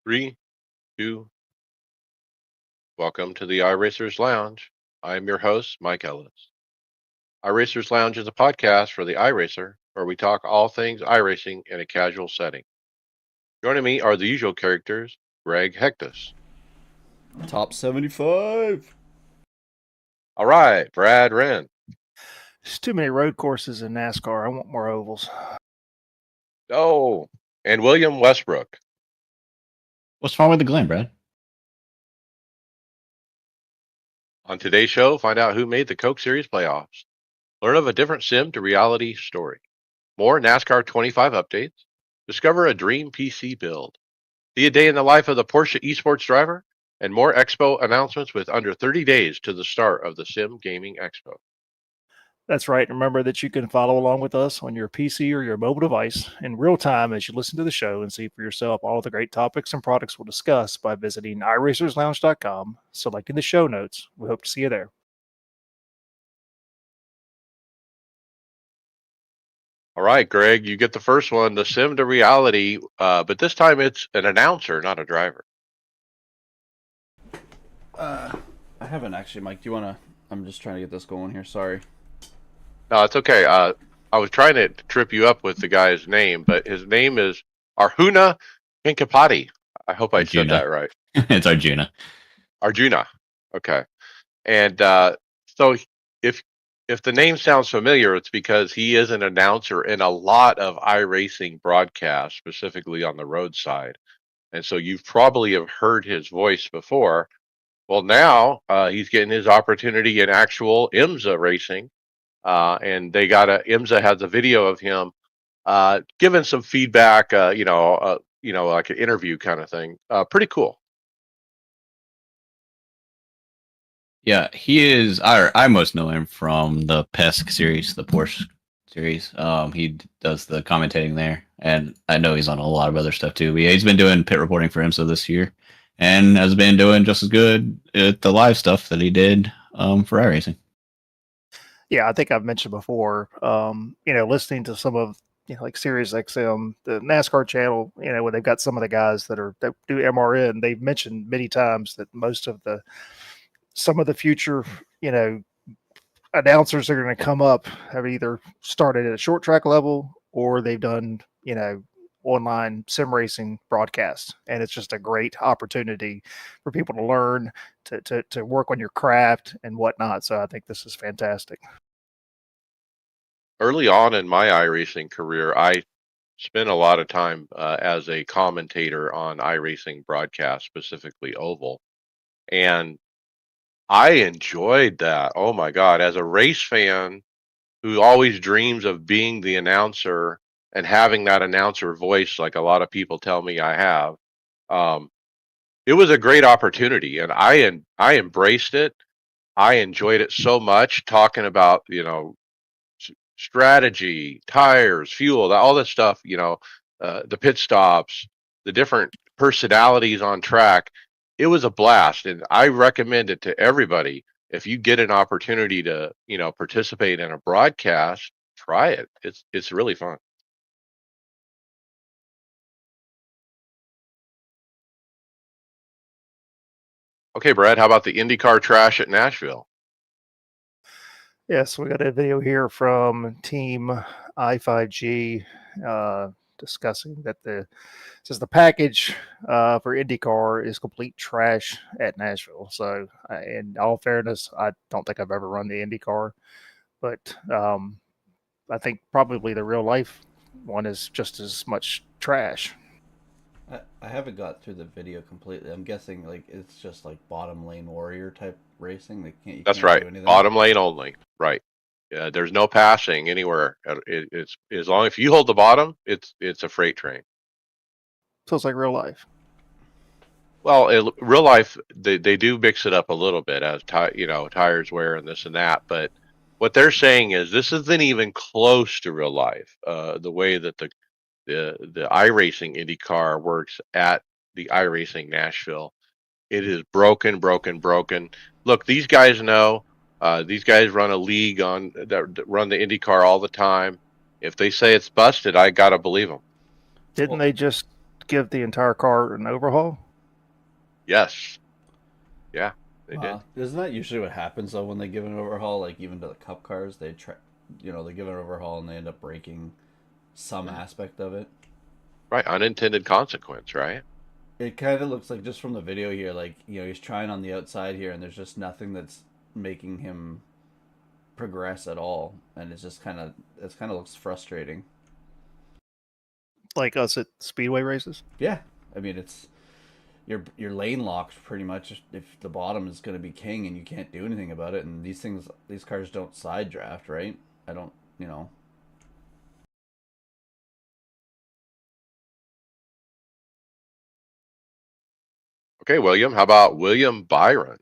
Three, two, welcome to the iRacers Lounge. I am your host, Mike Ellis. iRacers Lounge is a podcast for the iRacer where we talk all things iRacing in a casual setting. Joining me are the usual characters, Greg Hectus. Top 75. All right, Brad Wren. There's too many road courses in NASCAR. I want more ovals. Oh, and William Westbrook. What's wrong with the Glen, Brad? On today's show, find out who made the Coke Series playoffs. Learn of a different sim to reality story. More NASCAR 25 updates. Discover a dream PC build. See a day in the life of the Porsche esports driver, and more Expo announcements with under 30 days to the start of the Sim Gaming Expo. That's right. Remember that you can follow along with us on your PC or your mobile device in real time as you listen to the show and see for yourself all the great topics and products we'll discuss by visiting iRacersLounge.com, selecting the show notes. We hope to see you there. All right, Greg, you get the first one, the Sim to reality, but this time it's an announcer, not a driver. I haven't actually, Mike. Do you want to? I'm just trying to get this going here. Sorry. No, it's okay. I was trying to trip you up with the guy's name, but his name is Arjuna Pinkapati. I hope I said that right. It's Arjuna. Arjuna. Okay. And so if the name sounds familiar, it's because he is an announcer in a lot of iRacing broadcasts, specifically on the roadside. And so you've probably have heard his voice before. Well, now he's getting his opportunity in actual IMSA racing. And IMSA has a video of him giving some feedback, like an interview kind of thing. Pretty cool. Yeah, he is. I most know him from the PESC series, the Porsche series. He does the commentating there, and I know he's on a lot of other stuff too. But yeah, he's been doing pit reporting for IMSA this year, and has been doing just as good at the live stuff that he did for iRacing. Yeah, I think I've mentioned before, listening to some of, like Sirius XM, the NASCAR channel, where they've got some of the guys that do MRN, they've mentioned many times that some of the future, announcers that are going to come up have either started at a short track level or they've done, online sim racing broadcasts. And it's just a great opportunity for people to learn, to work on your craft and whatnot. So I think this is fantastic. Early on in my iRacing career, I spent a lot of time as a commentator on iRacing broadcasts, specifically Oval. And I enjoyed that. Oh my God. As a race fan who always dreams of being the announcer and having that announcer voice, like a lot of people tell me I have, it was a great opportunity, and I embraced it. I enjoyed it so much, talking about strategy, tires, fuel, all this stuff. The pit stops, the different personalities on track. It was a blast, and I recommend it to everybody. If you get an opportunity to participate in a broadcast, try it. It's really fun. Okay, Brad, how about the IndyCar trash at Nashville? Yes, we got a video here from Team I5G discussing that says the package for IndyCar is complete trash at Nashville. So, in all fairness, I don't think I've ever run the IndyCar, but I think probably the real life one is just as much trash. I haven't got through the video completely. I'm guessing like it's just like bottom lane warrior type racing. That's can't right. do anything. Bottom lane only. Right. There's no passing anywhere. It's as long as you hold the bottom, it's a freight train. So it's like real life. Well, real life, they do mix it up a little bit as tires wear and this and that. But what they're saying is this isn't even close to real life. The way that the iRacing IndyCar works at the iRacing Nashville, it is broken, broken, broken. Look, these guys know. These guys run a league that run the IndyCar all the time. If they say it's busted, I gotta believe them. Didn't they just give the entire car an overhaul? Yes. Yeah, they did. Isn't that usually what happens though when they give an overhaul? Like even to the cup cars, they try, they give an overhaul and they end up breaking some aspect of it. Right. Unintended consequence, right? It kind of looks like just from the video here, like he's trying on the outside here, and there's just nothing that's making him progress at all, and it's kind of looks frustrating. Like us at speedway races? Yeah, I mean it's your lane locked pretty much if the bottom is going to be king and you can't do anything about it. And these cars don't side draft, right? I don't, you know. Okay, William. How about William Byron?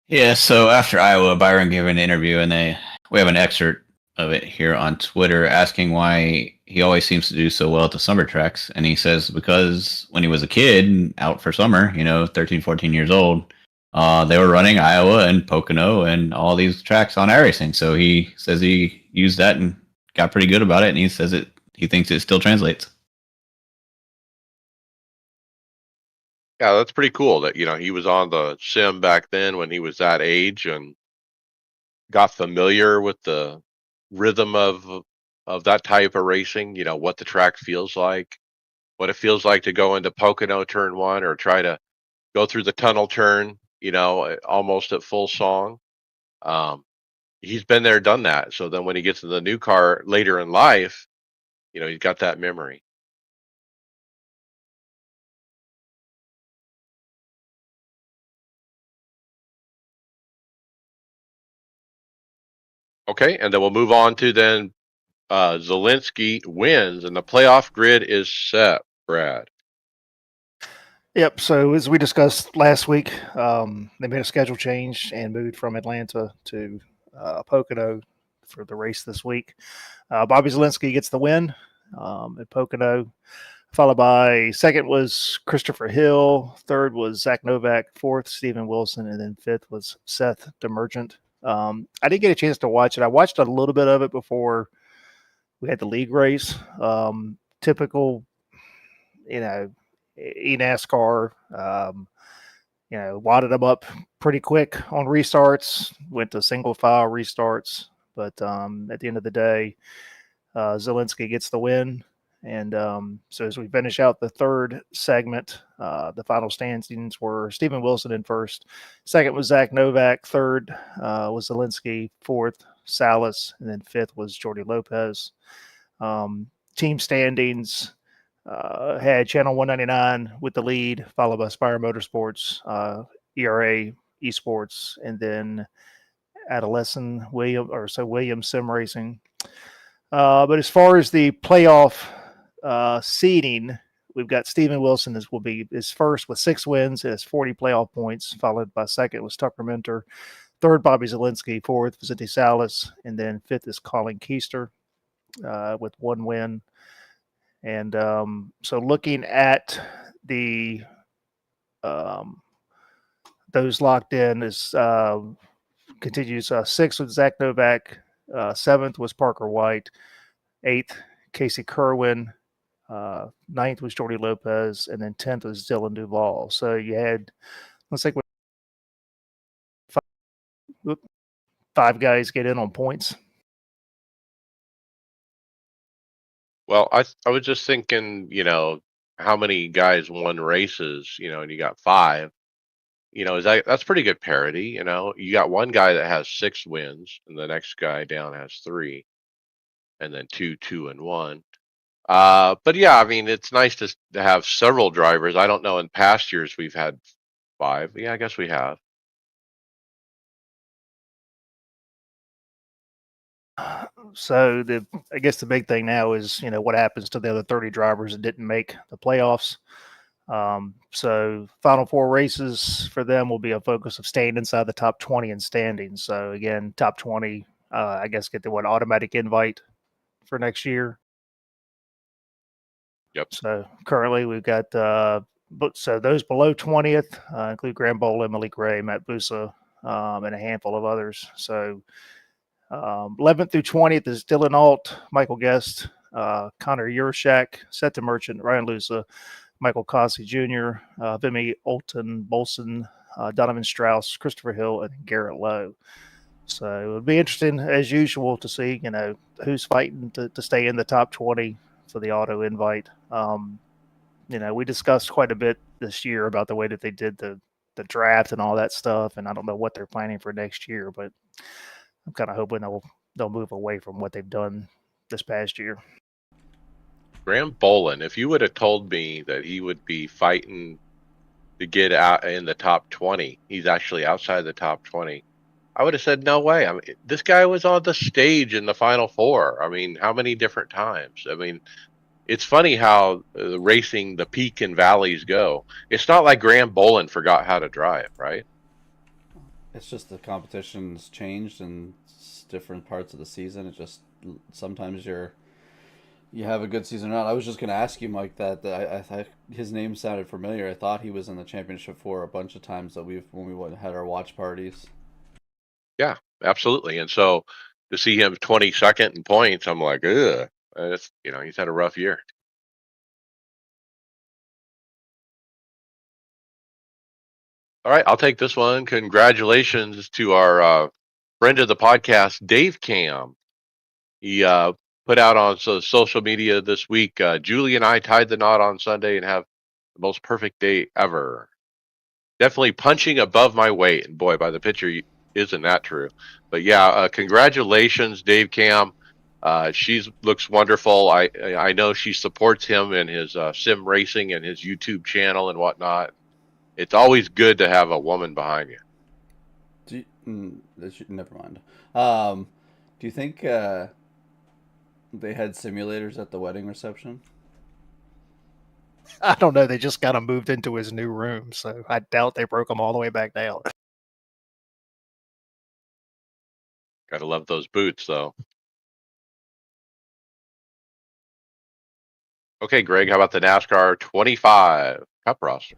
Yeah, so after Iowa, Byron gave an interview, and we have an excerpt of it here on Twitter asking why he always seems to do so well at the summer tracks. And he says because when he was a kid out for summer, 13, 14 years old, they were running Iowa and Pocono and all these tracks on iRacing. So he says he used that and got pretty good about it, and he says he thinks it still translates. Yeah, that's pretty cool that, he was on the sim back then when he was that age and got familiar with the rhythm of that type of racing, what the track feels like, what it feels like to go into Pocono turn 1 or try to go through the tunnel turn, almost at full song. Um, he's been there, done that. So then when he gets in the new car later in life, he's got that memory. Okay, and then we'll move on to then Zelensky wins, and the playoff grid is set, Brad. Yep. So as we discussed last week, they made a schedule change and moved from Atlanta to Pocono for the race this week. Bobby Zelensky gets the win at Pocono, followed by second was Christopher Hill, third was Zach Novak, fourth Stephen Wilson, and then fifth was Seth DeMerchant. I didn't get a chance to watch it. I watched a little bit of it before we had the league race. Typical, NASCAR. Wadded them up pretty quick on restarts. Went to single file restarts, but at the end of the day, Zelensky gets the win. And so as we finish out the third segment, the final standings were Stephen Wilson in first. Second was Zach Novak. Third was Zelensky. Fourth, Salas. And then fifth was Jordy Lopez. Team standings had Channel 199 with the lead, followed by Spire Motorsports, ERA Esports, and then Williams Sim Racing. But as far as the playoff seeding, we've got Stephen Wilson is first with 6 wins and has 40 playoff points, followed by second was Tucker Minter, third Bobby Zelensky, fourth Vicente Salas, and then fifth is Colin Keister with 1 win. And so looking at the those locked in is continues 6th with Zach Novak, 7th was Parker White, 8th Casey Kerwin, 9th was Jordy Lopez, and then 10th was Dylan Duval. So you had, let's think, 5 guys get in on points. Well, I was just thinking, how many guys won races, and you got 5. That's pretty good parity. You got one guy that has 6 wins, and the next guy down has 3, and then 2, 2, and 1. But yeah, I mean, it's nice to have several drivers. I don't know. In past years, we've had 5. Yeah, I guess we have. So I guess the big thing now is, what happens to the other 30 drivers that didn't make the playoffs. So final 4 races for them will be a focus of staying inside the top 20 in standings. So again, top 20, I guess get the automatic invite for next year. Yep. So currently we've got, so those below 20th include Graham Bowl, Emily Gray, Matt Busa, and a handful of others. So 11th through 20th is Dylan Alt, Michael Guest, Connor Yurshak, Seth the Merchant, Ryan Lusa, Michael Cossie Jr., Vimy Olton Bolson, Donovan Strauss, Christopher Hill, and Garrett Lowe. So it would be interesting, as usual, to see who's fighting to stay in the top 20 for the auto invite. We discussed quite a bit this year about the way that they did the draft and all that stuff, and I don't know what they're planning for next year, but I'm kind of hoping they'll move away from what they've done this past year. Graham Bolin, if you would have told me that he would be fighting to get out in the top 20, he's actually outside the top 20, I would have said, no way. I mean, this guy was on the stage in the Final Four. I mean, how many different times? I mean, it's funny how racing, the peak and valleys go. It's not like Graham Bolin forgot how to drive, right? It's just the competition's changed in different parts of the season. It just sometimes you have a good season or not. I was just going to ask you, Mike, that I his name sounded familiar. I thought he was in the championship for a bunch of times that when we had our watch parties. Yeah, absolutely. And so to see him 22nd in points, I'm like, ugh. He's had a rough year. All right, I'll take this one. Congratulations to our friend of the podcast, Dave Cam. He put out on social media this week, Julie and I tied the knot on Sunday and have the most perfect day ever. Definitely punching above my weight. And boy, by the picture, isn't that true? But yeah, congratulations, Dave Cam. She looks wonderful. I know she supports him in his sim racing and his YouTube channel and whatnot. It's always good to have a woman behind you. Never mind. Do you think they had simulators at the wedding reception? I don't know. They just kind of moved into his new room, so I doubt they broke them all the way back down. Gotta love those boots, though. Okay, Greg, how about the NASCAR 25 Cup roster?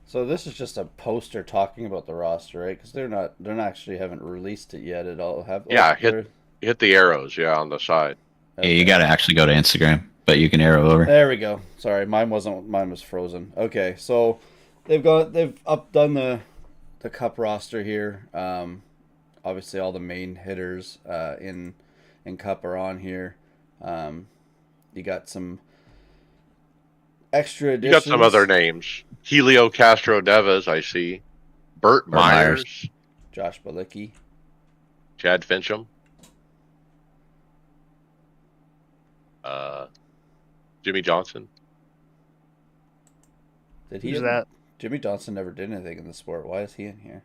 So this is just a poster talking about the roster, right? Because they're not actually haven't released it yet at all. Yeah, hit the arrows, on the side. Okay. Yeah, you got to actually go to Instagram, but you can arrow over. There we go. Sorry, mine was frozen. Okay, so they've done the Cup roster here. Obviously all the main hitters in Cup are on here. You got some extra additions. You got some other names. Helio Castro Neves, I see. Burt Myers. Josh Balicki. Chad Fincham. Jimmy Johnson. Who's that? Jimmy Johnson never did anything in the sport. Why is he in here?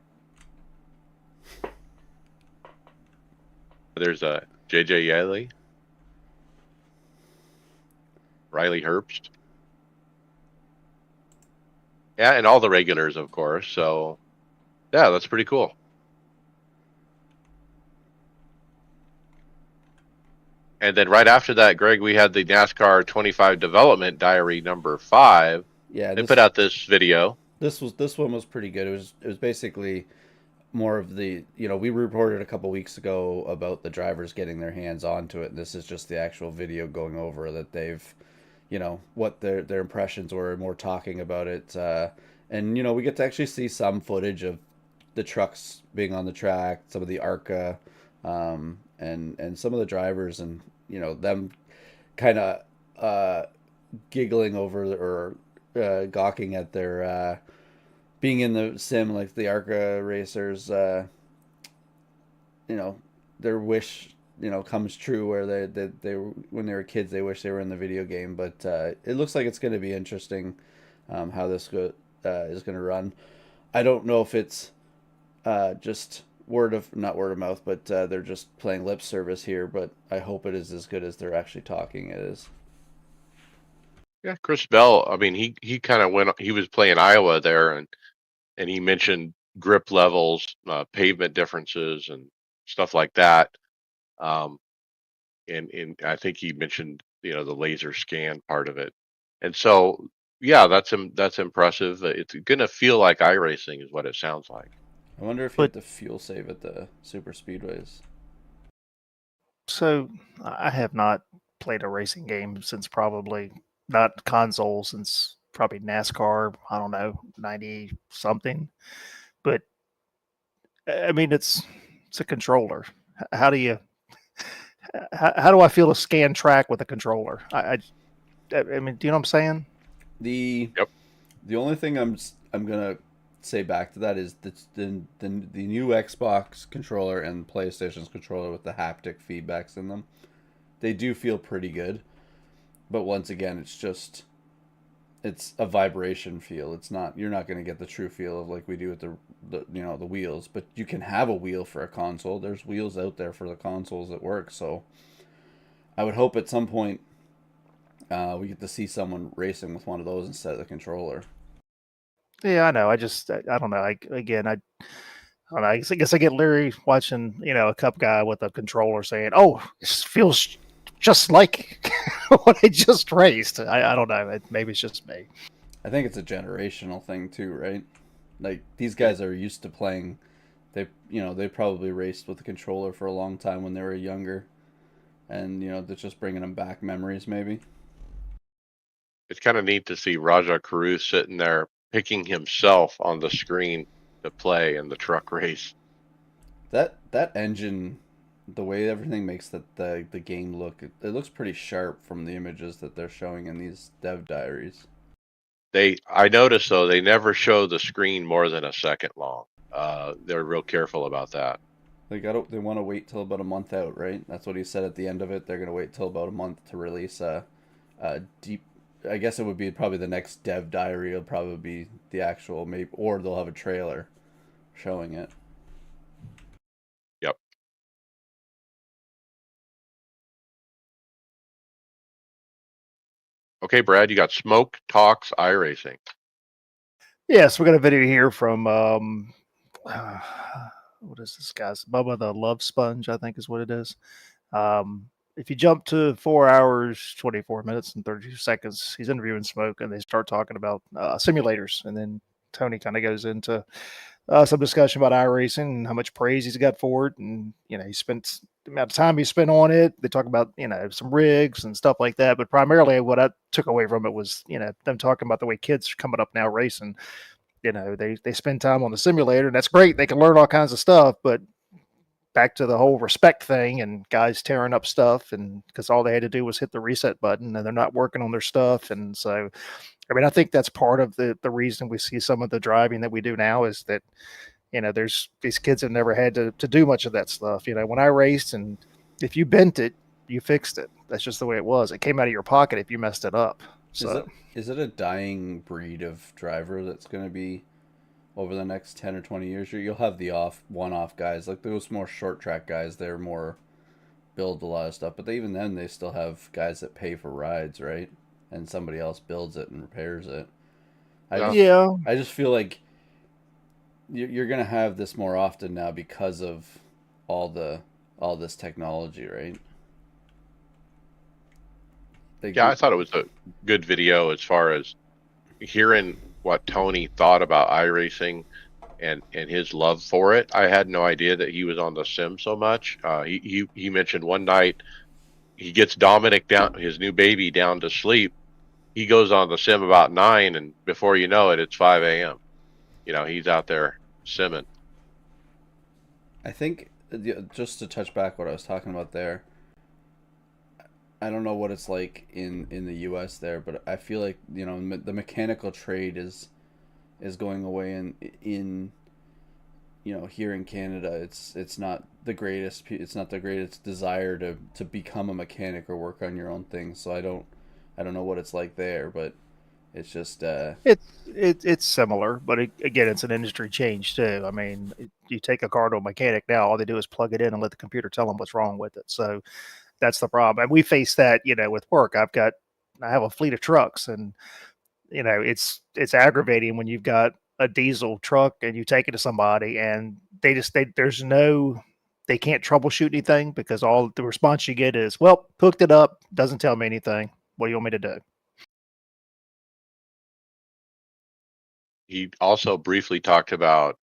There's JJ Yeley. Riley Herbst. Yeah, and all the regulars, of course. So, yeah, that's pretty cool. And then right after that, Greg, we had the NASCAR 25 Development Diary number 5. Yeah, they put out this video. This one was pretty good. It was basically more of the, we reported a couple weeks ago about the drivers getting their hands onto it. This is just the actual video going over that they've, what their impressions were, more talking about it. And, we get to actually see some footage of the trucks being on the track, some of the ARCA, and some of the drivers, and, them kind of giggling over or gawking at their being in the sim, like the ARCA racers, their wish, comes true where they when they were kids, they wish they were in the video game. But it looks like it's going to be interesting how this is going to run. I don't know if it's just not word of mouth, but they're just playing lip service here. But I hope it is as good as they're actually talking it is. Yeah, Chris Bell. I mean, he kind of he was playing Iowa there, and he mentioned grip levels, pavement differences, and stuff like that. And I think he mentioned the laser scan part of it, and so yeah, that's impressive. It's gonna feel like iRacing is what it sounds like. I wonder if you have to fuel save at the super speedways. So I have not played a racing game since probably not console since probably NASCAR. I don't know, 90 something. But I mean, it's a controller. How do you? How do I feel to scan track with a controller? I mean, do you know what I'm saying? The Yep. the only thing I'm gonna say back to that is the new Xbox controller and PlayStation's controller with the haptic feedbacks in them. They do feel pretty good, but once again, it's a vibration feel. It's not You're not gonna get the true feel of like we do with the wheels, but you can have a wheel for a console. There's wheels out there for the consoles that work. So I would hope at some point we get to see someone racing with one of those instead of the controller. Yeah, I know. I don't know. I don't know. I guess I get leery watching, a cup guy with a controller saying, "Oh, this feels just like what I just raced." I don't know. Maybe it's just me. I think it's a generational thing too, right? Like these Yeah. guys are used to playing. They probably raced with the controller for a long time when they were younger, and they're just bringing them back memories maybe. It's kind of neat to see Raja Caruth sitting there picking himself on the screen to play in the truck race. That engine, the way everything makes the game look, it looks pretty sharp from the images that they're showing in these dev diaries. I noticed though, they never show the screen more than a second long. They're real careful about that. They want to wait till about a month out, right? That's what he said at the end of it. They're gonna wait till about a month to release a deep. I guess it would be probably the next dev diary. It'll probably be the actual maybe, or they'll have a trailer showing it. Yep. Okay, Brad, you got Smoke Talks iRacing. Yes, we got a video here from what is this guy's Bubba the Love Sponge, I think is what it is. If you jump to 4 hours, 24 minutes, and 32 seconds, he's interviewing Smoke, and they start talking about simulators, and then Tony kind of goes into some discussion about iRacing and how much praise he's got for it, and he spent the amount of time he spent on it. They talk about some rigs and stuff like that, but primarily what I took away from it was them talking about the way kids are coming up now racing. They spend time on the simulator, and that's great. They can learn all kinds of stuff, but back to the whole respect thing and guys tearing up stuff, and because all they had to do was hit the reset button, and they're not working on their stuff. And so I mean, I think that's part of the reason we see some of the driving that we do now is that there's these kids have never had to do much of that stuff. When I raced, and if you bent it, you fixed it. That's just the way it was. It came out of your pocket if you messed it up. So Is it a dying breed of driver that's going to be over the next 10 or 20 years? You'll have the one-off guys, like those more short track guys. They're more build a lot of stuff, but even then they still have guys that pay for rides, right? And somebody else builds it and repairs it. Yeah. yeah, I just feel like you're gonna have this more often now because of all this technology, right? Yeah, I thought it was a good video as far as hearing what Tony thought about iRacing and his love for it. I had no idea that he was on the sim so much. He mentioned one night he gets Dominic down, his new baby, down to sleep. He goes on the sim about 9, and before you know it, it's 5 a.m. He's out there simming. I think just to touch back what I was talking about there. I don't know what it's like in the U.S. there, but I feel like the mechanical trade is going away in here in Canada. It's not the greatest. It's not the greatest desire to become a mechanic or work on your own things. So I don't know what it's like there, but it's just it's similar, but again, it's an industry change too. I mean, you take a car to a mechanic now, all they do is plug it in and let the computer tell them what's wrong with it. So that's the problem, and we face that with work. I have a fleet of trucks, and it's aggravating when you've got a diesel truck and you take it to somebody and they can't troubleshoot anything because all the response you get is, well, hooked it up, doesn't tell me anything. What do you want me to do? He also briefly talked about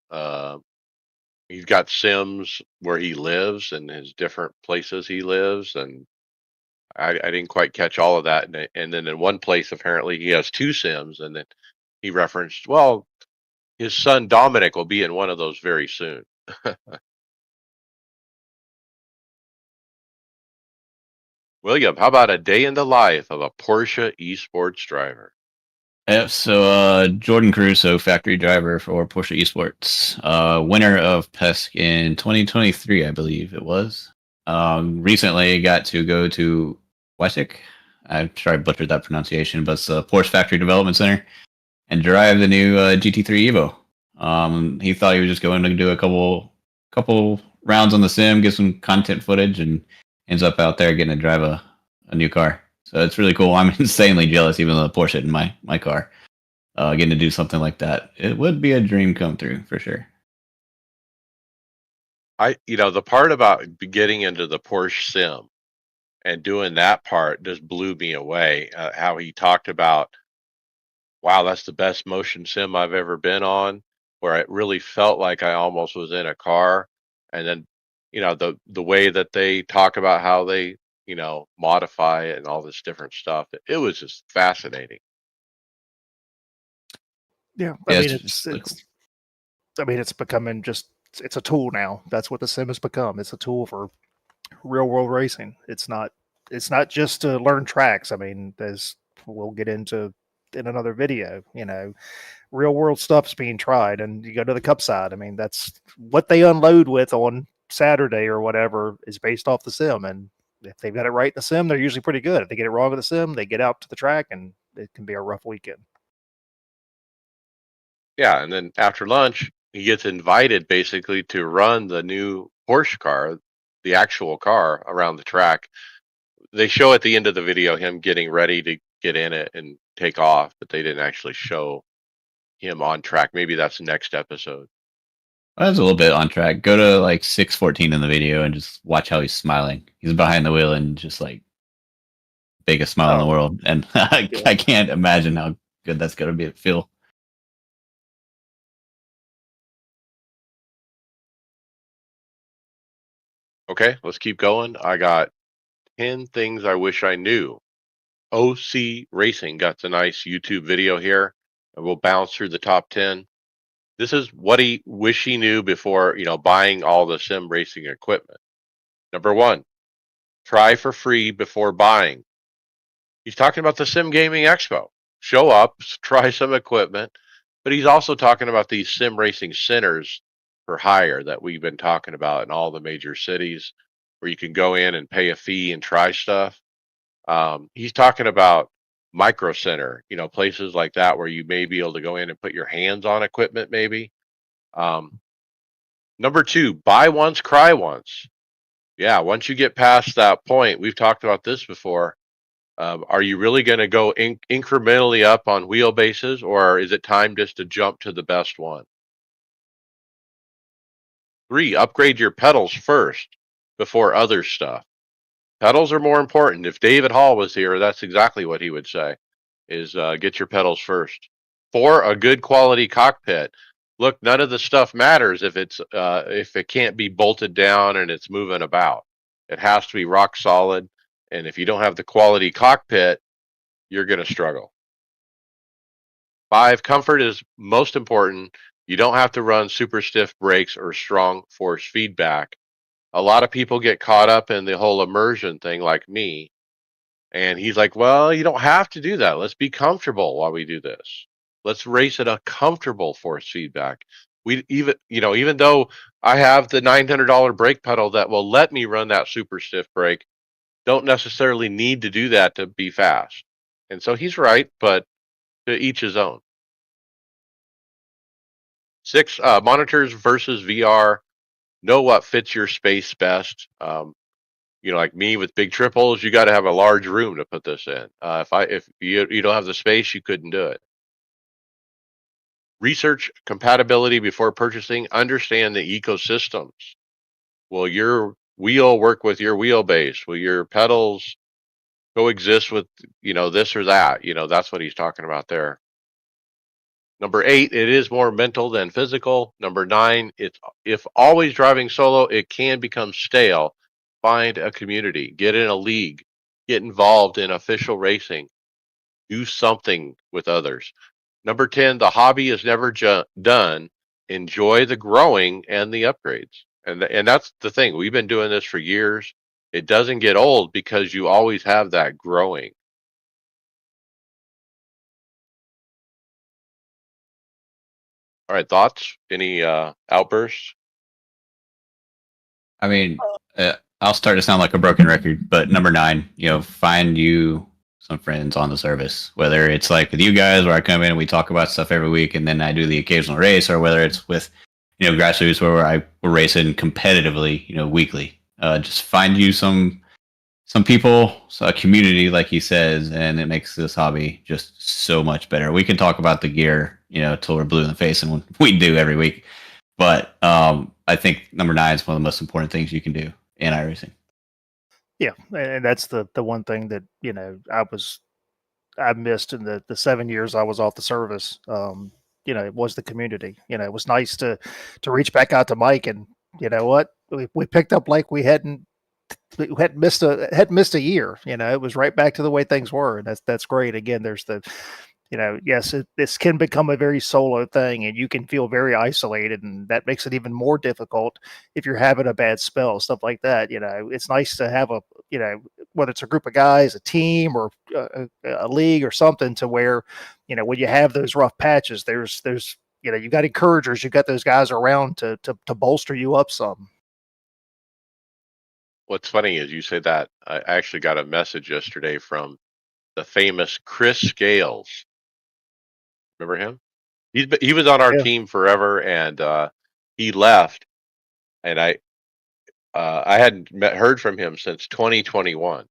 He's got sims where he lives and his different places he lives, and I didn't quite catch all of that. And then in one place, apparently, he has two sims, and then he referenced, well, his son Dominic will be in one of those very soon. William, how about a day in the life of a Porsche esports driver? Yep. So Jordan Caruso, factory driver for Porsche Esports, winner of PESC in 2023, I believe it was. Recently got to go to Wessex. I'm sure I butchered that pronunciation, but it's the Porsche Factory Development Center, and drive the new GT3 Evo. He thought he was just going to do a couple rounds on the sim, get some content footage, and ends up out there getting to drive a new car. So it's really cool. I'm insanely jealous, even though the Porsche in my car. Getting to do something like that, it would be a dream come true for sure. The part about getting into the Porsche sim and doing that part just blew me away. How he talked about, wow, that's the best motion sim I've ever been on, where it really felt like I almost was in a car. And then, the way that they talk about how they, modify it and all this different stuff. It was just fascinating. Yeah, I Yeah, mean just really cool. it's becoming just it's a tool now. That's what the sim has become. It's a tool for real world racing. It's not just to learn tracks. I mean, there's we'll get into in another video. Real world stuff's being tried, and you go to the cup side. I mean, that's what they unload with on Saturday or whatever is based off the sim, and if they've got it right in the sim, they're usually pretty good. If they get it wrong in the sim, they get out to the track, and it can be a rough weekend. Yeah, and then after lunch, he gets invited basically to run the new Porsche car, the actual car around the track. They show at the end of the video him getting ready to get in it and take off, but they didn't actually show him on track. Maybe that's the next episode. That's a little bit on track. Go to like 6:14 in the video and just watch how he's smiling. He's behind the wheel and just like biggest smile in the Oh, world, and I yeah. can't imagine how good that's gonna be feel. Okay, let's keep going. I got 10 things I wish I knew. OC Racing got the nice YouTube video here, and we'll bounce through the top 10. This is what he wish he knew before, buying all the sim racing equipment. Number one, try for free before buying. He's talking about the Sim Gaming Expo. Show up, try some equipment, but he's also talking about these sim racing centers for hire that we've been talking about in all the major cities where you can go in and pay a fee and try stuff. He's talking about micro center, places like that where you may be able to go in and put your hands on equipment, maybe. Um, Number two, buy once, cry once. Yeah, once you get past that point, we've talked about this before. Are you really going to go incrementally up on wheelbases, or is it time just to jump to the best one? Three, upgrade your pedals first before other stuff. Pedals are more important. If David Hall was here, that's exactly what he would say: is get your pedals first. Four, a good quality cockpit. Look, none of the stuff matters if it can't be bolted down and it's moving about. It has to be rock solid, and if you don't have the quality cockpit, you're going to struggle. Five, comfort is most important. You don't have to run super stiff brakes or strong force feedback. A lot of people get caught up in the whole immersion thing, like me. And he's like, well, you don't have to do that. Let's be comfortable while we do this. Let's race at a comfortable force feedback. Even though I have the $900 brake pedal that will let me run that super stiff brake, don't necessarily need to do that to be fast. And so he's right, but to each his own. Six, monitors versus VR. Know what fits your space best. Like me with big triples, you got to have a large room to put this in. If you don't have the space, you couldn't do it. Research compatibility before purchasing. Understand the ecosystems. Will your wheel work with your wheelbase? Will your pedals coexist with this or that? That's what he's talking about there. Number 8, it is more mental than physical. Number 9, it's if always driving solo, it can become stale. Find a community, get in a league, get involved in official racing, do something with others. Number 10, the hobby is never done. Enjoy the growing and the upgrades. And that's the thing. We've been doing this for years. It doesn't get old because you always have that growing. All right, thoughts? Any outbursts? I mean, I'll start to sound like a broken record, but number 9, find you some friends on the service, whether it's like with you guys where I come in and we talk about stuff every week and then I do the occasional race, or whether it's with, grassroots where we're racing competitively, weekly. Just find you some people, a community, like he says, and it makes this hobby just so much better. We can talk about the gear, till we're blue in the face, and we do every week. But I think number 9 is one of the most important things you can do in iRacing. Yeah, and that's the one thing that I missed in the 7 years I was off the service. It was the community. It was nice to reach back out to Mike, and you know what, we picked up like we hadn't missed a year. It was right back to the way things were, and that's great. Again, there's the yes, this can become a very solo thing, and you can feel very isolated, and that makes it even more difficult if you're having a bad spell, stuff like that. It's nice to have whether it's a group of guys, a team, or a league or something, to where, when you have those rough patches, there's you got encouragers, you got those guys around to bolster you up some. What's funny is you say that. I actually got a message yesterday from the famous Chris Scales. Remember him? He was on our Yeah. team forever, and he left, and I hadn't heard from him since 2021.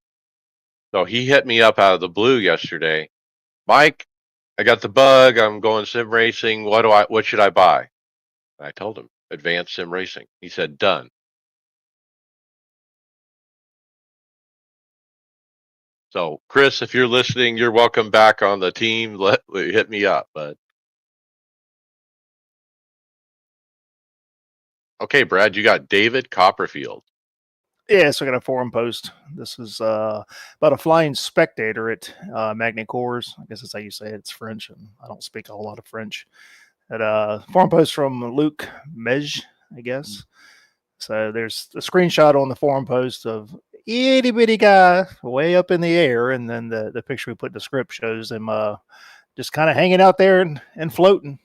So he hit me up out of the blue yesterday. Mike, I got the bug. I'm going sim racing. What should I buy? And I told him advanced sim racing. He said done. So Chris, if you're listening, you're welcome back on the team. Hit me up, but. Okay, Brad, you got David Copperfield. Yeah, so I got a forum post. This is about a flying spectator at Magnet Cours. I guess that's how you say it. It's French, and I don't speak a whole lot of French. At forum post from Luc Mej, I guess. So there's a screenshot on the forum post of itty bitty guy way up in the air, and then the picture we put in the script shows him just kind of hanging out there and floating.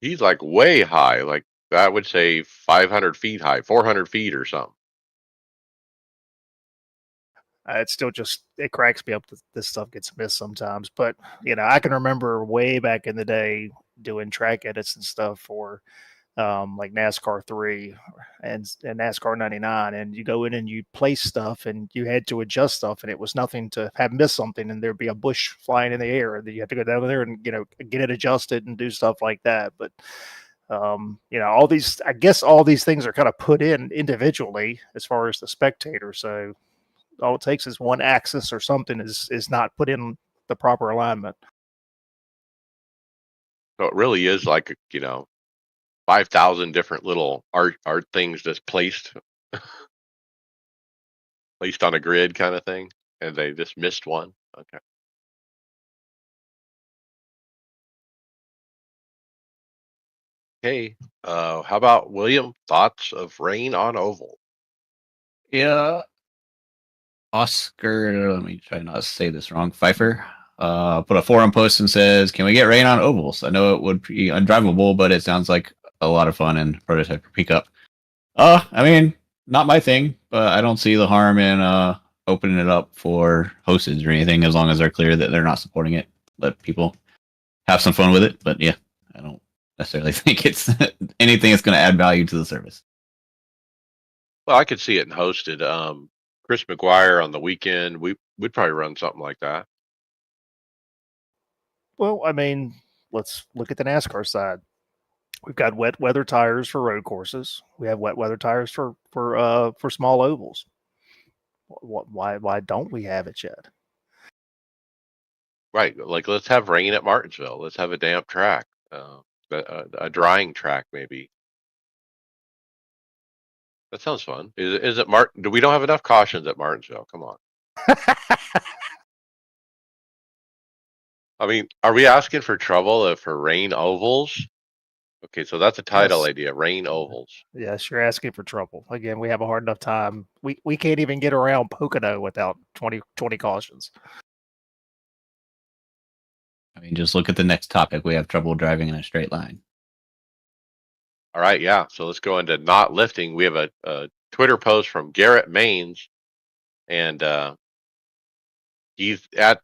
He's like way high, like I would say 500 feet high, 400 feet or something. It's still just, it cracks me up that this stuff gets missed sometimes. But I can remember way back in the day doing track edits and stuff for like NASCAR 3 and NASCAR 99, and you go in and you place stuff and you had to adjust stuff, and it was nothing to have missed something, and there'd be a bush flying in the air, and then you have to go down there and get it adjusted and do stuff like that. But all these, I guess all these things are kind of put in individually as far as the spectator. So all it takes is one axis or something is not put in the proper alignment. So it really is like 5,000 different little art things that's placed on a grid kind of thing, and they just missed one. Okay. Okay. How about William? Thoughts of rain on oval? Yeah. Oscar, let me try not to say this wrong. Pfeiffer put a forum post and says, "Can we get rain on ovals? I know it would be undrivable, but it sounds like a lot of fun and prototype for pickup." I mean, not my thing, but I don't see the harm in opening it up for hostage or anything, as long as they're clear that they're not supporting it. Let people have some fun with it. But yeah, I don't necessarily think it's anything that's going to add value to the service. Well, I could see it in hosted. Chris McGuire on the weekend, we'd probably run something like that. Well, I mean, let's look at the NASCAR side. We've got wet weather tires for road courses. We have wet weather tires for small ovals. Why don't we have it yet? Right. Like, let's have rain at Martinsville. Let's have a damp track, a drying track, maybe. That sounds fun. Is it Martin? We don't have enough cautions at Martinsville. Come on. I mean, are we asking for trouble for rain ovals? Okay, so that's a title Yes. idea. Rain ovals. Yes, you're asking for trouble. Again, we have a hard enough time. We can't even get around Pocono without 20 cautions. I mean, just look at the next topic. We have trouble driving in a straight line. All right, yeah. So let's go into not lifting. We have a Twitter post from Garrett Maines, and he's at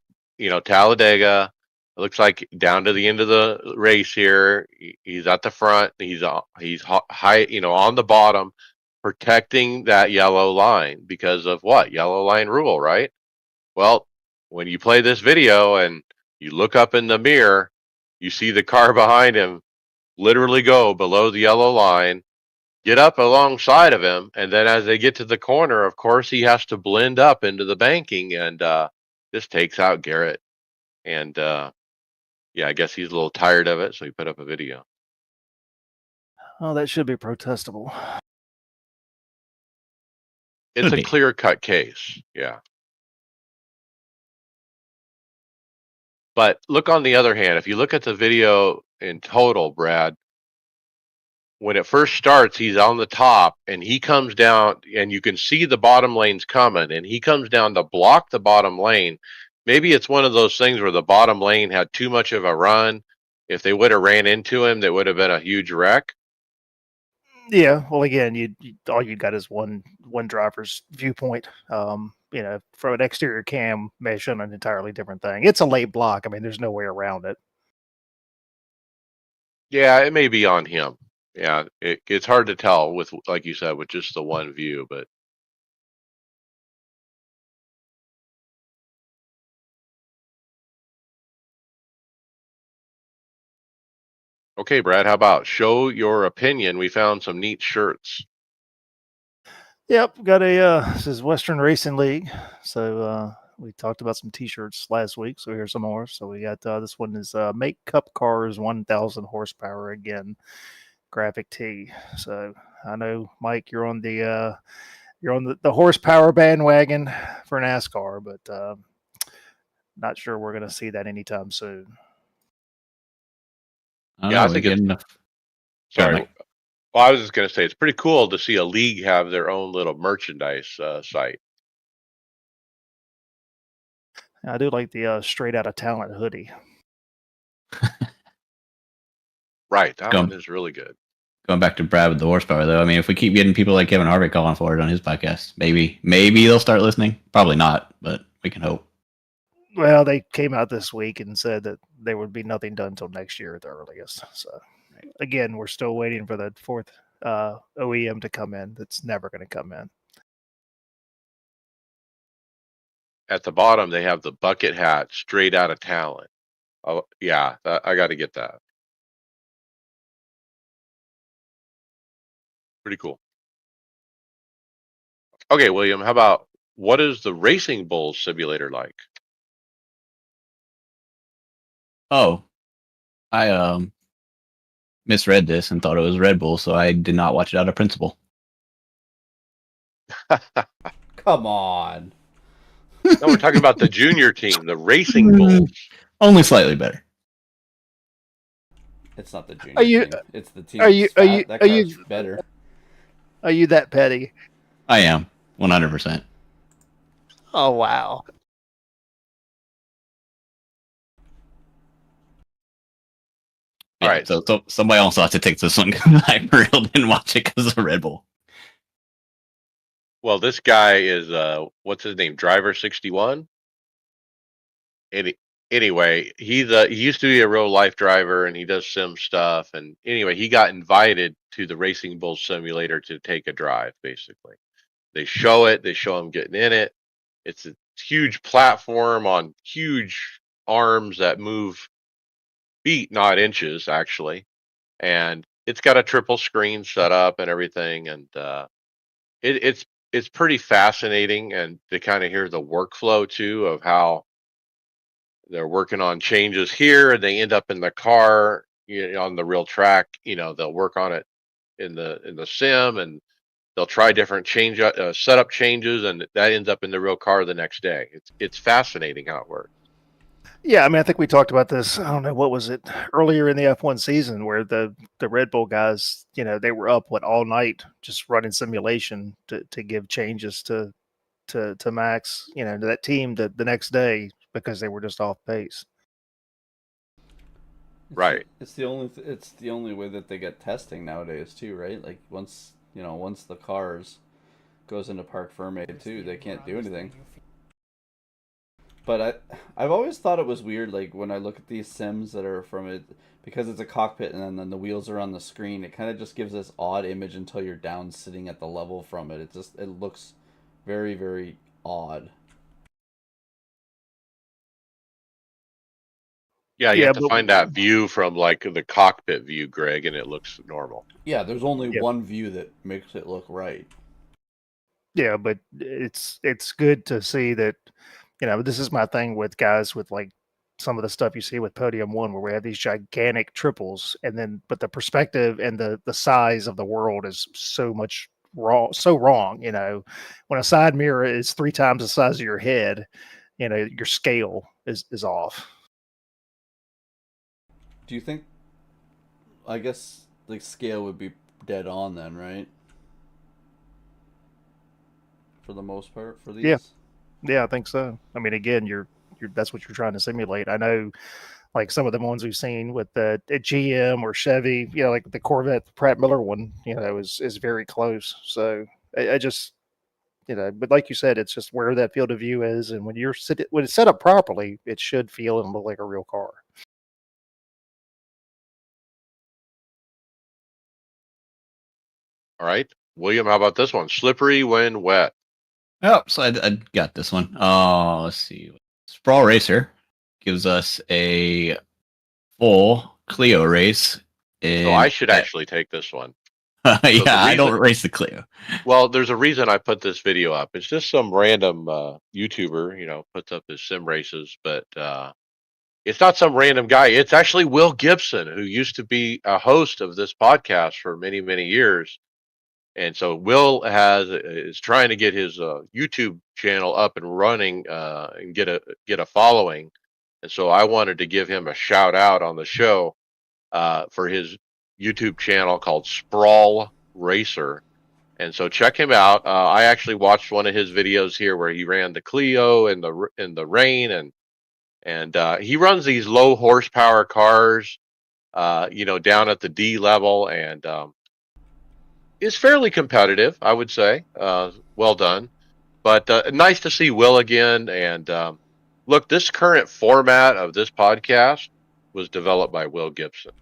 Talladega. It looks like down to the end of the race here. He's at the front. He's high, on the bottom, protecting that yellow line because of what? Yellow line rule, right? Well, when you play this video and you look up in the mirror, you see the car behind him literally go below the yellow line, get up alongside of him, and then as they get to the corner, of course, he has to blend up into the banking, and this takes out Garrett. And yeah, I guess he's a little tired of it, so he put up a video. Oh, that should be protestable. It's Could a be. clear-cut case, yeah. But look on the other hand, if you look at the video in total, Brad, when it first starts, he's on the top and he comes down and you can see the bottom lane's coming and he comes down to block the bottom lane. Maybe it's one of those things where the bottom lane had too much of a run. If they would have ran into him, that would have been a huge wreck. Yeah, well, again, all you got is one driver's viewpoint. From an exterior cam, mesh on an entirely different thing. It's a late block. I mean, there's no way around it. Yeah, it may be on him. Yeah, it's hard to tell with, like you said, with just the one view, but okay, Brad, how about show your opinion? We found some neat shirts. Yep, got this is Western Racing League. So we talked about some T-shirts last week, so here's some more. So we got this one is Make Cup Cars 1,000 horsepower again, graphic tee. So I know, Mike, you're on the horsepower bandwagon for NASCAR, but not sure we're going to see that anytime soon. Yeah, I We think get it's enough. sorry. Mike. Well, I was just going to say it's pretty cool to see a league have their own little merchandise site. I do like the straight out of talent hoodie. Right, that Come. one is really good. Going back to Brad with the horsepower, though, I mean, if we keep getting people like Kevin Harvick calling for it on his podcast, maybe they'll start listening. Probably not, but we can hope. Well, they came out this week and said that there would be nothing done until next year at the earliest. So, again, we're still waiting for the fourth OEM to come in. That's never going to come in. At the bottom, they have the bucket hat straight out of talent. Oh, yeah, I got to get that. Pretty cool. Okay, William, how about what is the Racing Bulls simulator like? Oh, I misread this and thought it was Red Bull, so I did not watch it out of principle. Come on. No, we're talking about the junior team, the Racing Bulls. Only slightly better. It's not the junior Are you- team. It's the team. are you- that's are you- fat. That are you- car's better. Are you that petty? I am 100%. Oh, wow. All right. So somebody else ought to take this one because I for real didn't watch it because of Red Bull. Well, this guy is what's his name? Driver 61. Anyway, he used to be a real life driver and he does sim stuff. And anyway, he got invited to the Racing Bull simulator to take a drive. Basically, they show him getting in it. It's a huge platform on huge arms that move feet, not inches, actually. And it's got a triple screen set up and everything. And it's pretty fascinating, and to kind of hear the workflow too of how they're working on changes here, and they end up in the car, on the real track. They'll work on it in the sim, and they'll try different setup changes, and that ends up in the real car the next day. It's fascinating how it works. Yeah, I mean, I think we talked about this. I don't know what was it earlier in the F1 season where the Red Bull guys, they were up all night just running simulation to give changes to Max, to that team the next day because they were just off pace. Right. It's the only way that they get testing nowadays too, right? Like once the cars goes into Parc Fermé too, they can't do anything. But I've always thought it was weird, like when I look at these sims that are from it, because it's a cockpit and then the wheels are on the screen. It kind of just gives this odd image until you're down sitting at the level from it. It looks very, very odd. Yeah, you Yeah, have to but find that view from like the cockpit view, Greg, and it looks normal. Yeah, there's only yeah, one view that makes it look right. yeah, but it's good to see that, this is my thing with guys with like some of the stuff you see with Podium One, where we have these gigantic triples, and then but the perspective and the size of the world is so much wrong, so wrong. When a side mirror is 3 times the size of your head, your scale is off. Do you think? I guess the scale would be dead on then, right? For the most part, for Yeah, these. yeah, I think so. I mean, again, you're that's what you're trying to simulate. I know, like some of the ones we've seen with the GM or Chevy, like the Corvette, the Pratt Miller one, is very close. So I just, but like you said, it's just where that field of view is, and when it's set up properly, it should feel and look like a real car. All right, William, how about this one? Slippery when wet. Oh, so I got this one. Let's see. Sprawl Racer gives us a full Clio race So I in should actually take this one. yeah, So the I reason, don't race the Clio. well, there's a reason I put this video up. It's just some random YouTuber, puts up his sim races, but it's not some random guy. It's actually Will Gibson, who used to be a host of this podcast for many, many years. And so Will is trying to get his YouTube channel up and running, and get a following. And so I wanted to give him a shout out on the show for his YouTube channel called Sprawl Racer. And so check him out. I actually watched one of his videos here where he ran the Clio in the rain, and he runs these low horsepower cars, down at the D level, and is fairly competitive, I would say. Well done, but nice to see Will again. And look, this current format of this podcast was developed by Will Gibson.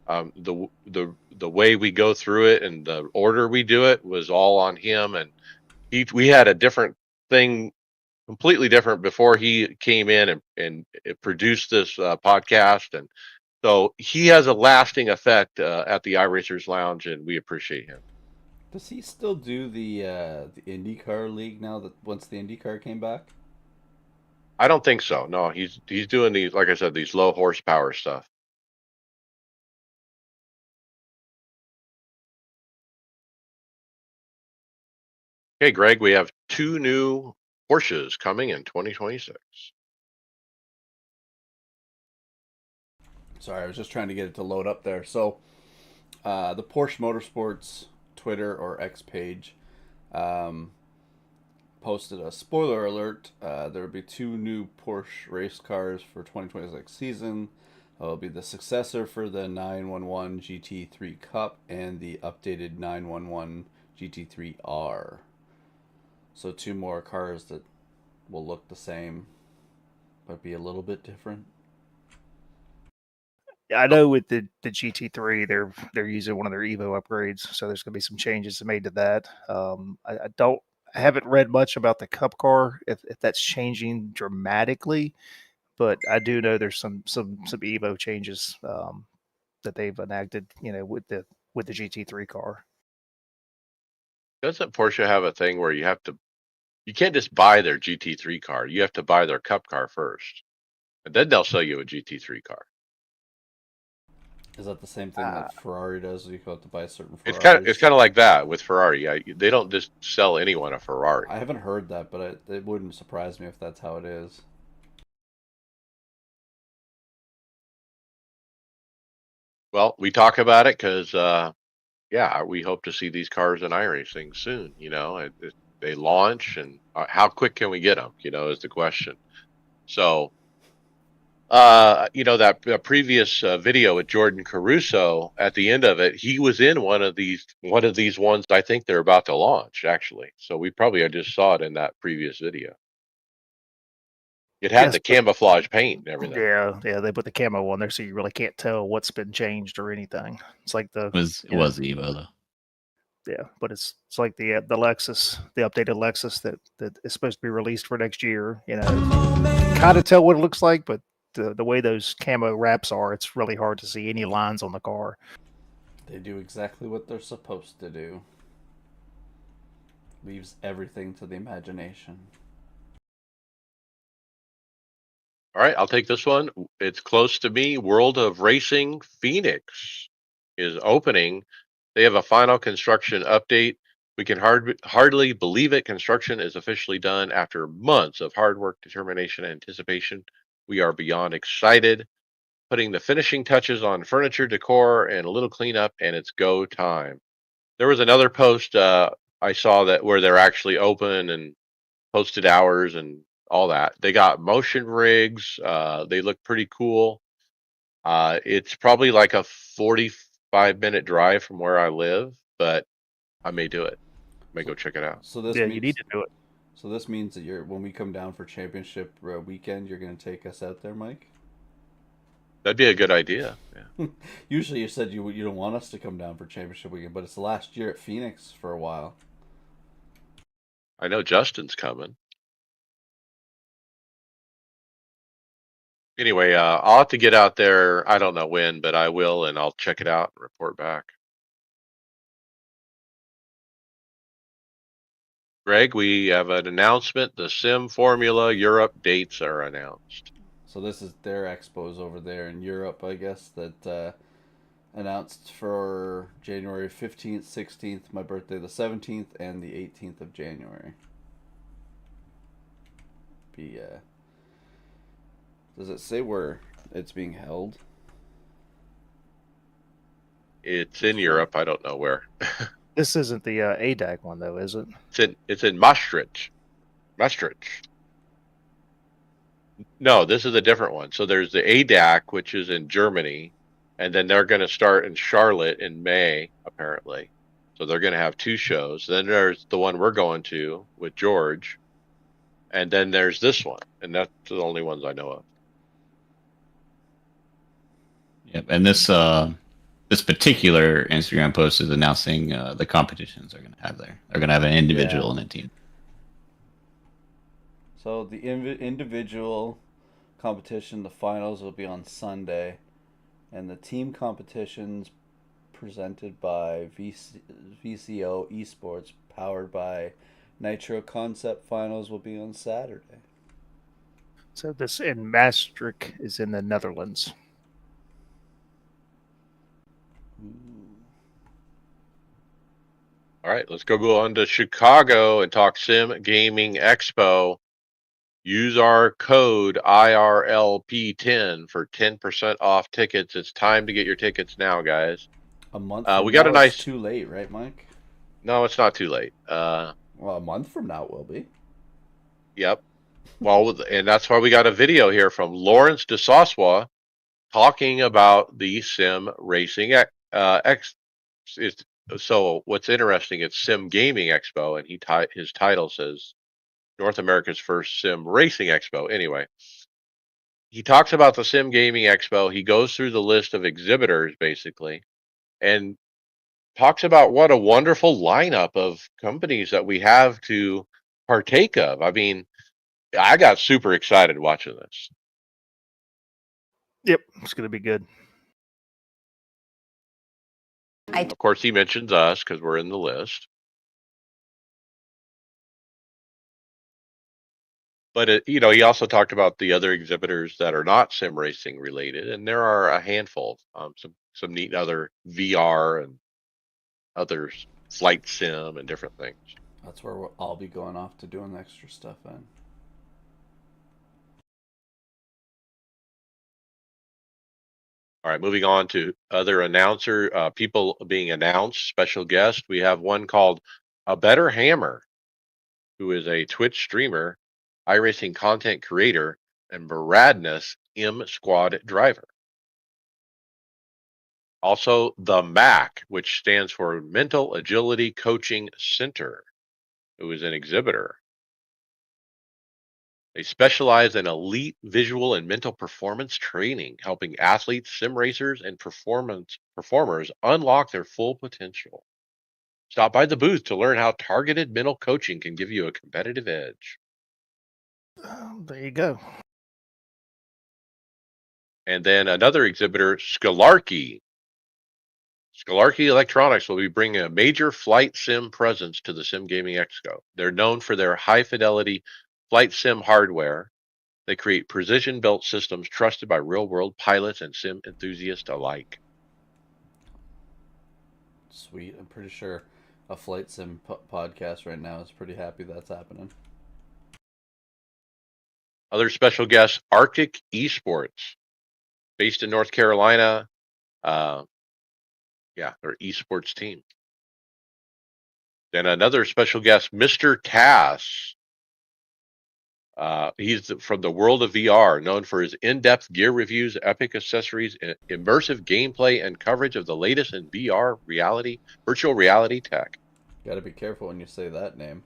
The way we go through it and the order we do it was all on him, and we had a different thing, completely different, before he came in and it produced this podcast, and so he has a lasting effect at the iRacers Lounge, and we appreciate him. Does he still do the IndyCar league now that once the IndyCar came back? I don't think so. No, he's doing these, like I said, these low horsepower stuff. Okay, Greg, we have two new Porsches coming in 2026. Sorry, I was just trying to get it to load up there. So, the Porsche Motorsports Twitter or X page um, posted a spoiler alert. There will be two new Porsche race cars for 2026 season. It will be the successor for the 911 GT3 Cup and the updated 911 GT3R. So two more cars that will look the same, but be a little bit different. I know with the GT3, they're using one of their Evo upgrades, so there's going to be some changes made to that. I haven't read much about the Cup car if that's changing dramatically, but I do know there's some Evo changes that they've enacted, with the GT3 car. Doesn't Porsche have a thing where you can't just buy their GT3 car? You have to buy their Cup car first. and then they'll sell you a GT3 car. Is that the same thing that Ferrari does? You have to buy certain It's Ferraris? kind of like that with Ferrari. They don't just sell anyone a Ferrari. I haven't heard that, but it wouldn't surprise me if that's how it is. Well, we talk about it because, yeah, we hope to see these cars in iRacing soon. They launch, and how quick can we get them? Is the question. So, that previous video with Jordan Caruso, at the end of it, he was in one of these ones. I think they're about to launch, actually. So we probably just saw it in that previous video. It had the camouflage paint and everything. Yeah, they put the camo on there, so you really can't tell what's been changed or anything. It's like It was Evo though. Yeah, but it's like the Lexus, the updated Lexus that is supposed to be released for next year. Kind of tell what it looks like, but the way those camo wraps are, it's really hard to see any lines on the car. They do exactly what they're supposed to do. Leaves everything to the imagination. All right, I'll take this one. It's close to me. World of Racing Phoenix is opening. They have a final construction update. We can hardly believe it. Construction is officially done after months of hard work, determination, and anticipation. We are beyond excited. Putting the finishing touches on furniture, decor, and a little cleanup, and it's go time. There was another post I saw where they're actually open and posted hours and all that. They got motion rigs. They look pretty cool. It's probably like a 45-minute drive from where I live, but I may do it. May go check it out. So this Yeah, means, you need to do it. So this means that when we come down for championship weekend, you're going to take us out there, Mike? That'd be a good idea. Yeah. Usually you said you don't want us to come down for championship weekend, but it's the last year at Phoenix for a while. I know Justin's coming. Anyway, I'll have to get out there. I don't know when, but I will, and I'll check it out and report back. Greg, we have an announcement. The Sim Formula Europe dates are announced. So this is their expos over there in Europe, I guess, that announced for January 15th, 16th, my birthday the 17th, and the 18th of January. Does it say where it's being held? It's in Europe. I don't know where. This isn't the ADAC one, though, is it? It's in Maastricht. No, this is a different one. So there's the ADAC, which is in Germany, and then they're going to start in Charlotte in May, apparently. So they're going to have two shows. Then there's the one we're going to with George, and then there's this one, and that's the only ones I know of. Yep, and this particular Instagram post is announcing the competitions they're going to have there. They're going to have an individual and a team. So the individual competition, the finals will be on Sunday, and the team competitions presented by VCO Esports, powered by Nitro Concept finals, will be on Saturday. So this in Maastricht is in the Netherlands. All right, let's go on to Chicago and talk Sim Gaming Expo. Use our code IRLP10 for 10% off tickets. It's time to get your tickets now, guys. A month we got a nice. It's too late, right, Mike? No, it's not too late. Well, a month from now it will be. Yep. Well, and that's why we got a video here from Lawrence de Soswa talking about the Sim Racing So what's interesting, it's Sim Gaming Expo, and his title says North America's first Sim Racing Expo. Anyway, he talks about the Sim Gaming Expo. He goes through the list of exhibitors, basically, and talks about what a wonderful lineup of companies that we have to partake of. I mean, I got super excited watching this. Yep, it's going to be good. Of course, he mentions us because we're in the list. But he also talked about the other exhibitors that are not sim racing related, and there are a handful. Some neat other VR and others, flight sim and different things. That's where I'll be going off to doing extra stuff in. All right, moving on to other people being announced, special guest. We have one called A Better Hammer, who is a Twitch streamer, iRacing content creator, and Baradness M Squad driver. Also, the MAC, which stands for Mental Agility Coaching Center, who is an exhibitor. They specialize in elite visual and mental performance training, helping athletes, sim racers, and performers unlock their full potential. Stop by the booth to learn how targeted mental coaching can give you a competitive edge. There you go. And then another exhibitor, Scalarkey. Scalarkey Electronics will be bringing a major flight sim presence to the Sim Gaming Expo. They're known for their high fidelity flight sim hardware. They create precision built systems trusted by real world pilots and sim enthusiasts alike. Sweet. I'm pretty sure a flight sim podcast right now is pretty happy that's happening. Other special guests, Arctic Esports, based in North Carolina. Their esports team. Then another special guest, Mr. Tass. He's from the world of VR, known for his in-depth gear reviews, epic accessories, immersive gameplay, and coverage of the latest in virtual reality tech. Got to be careful when you say that name.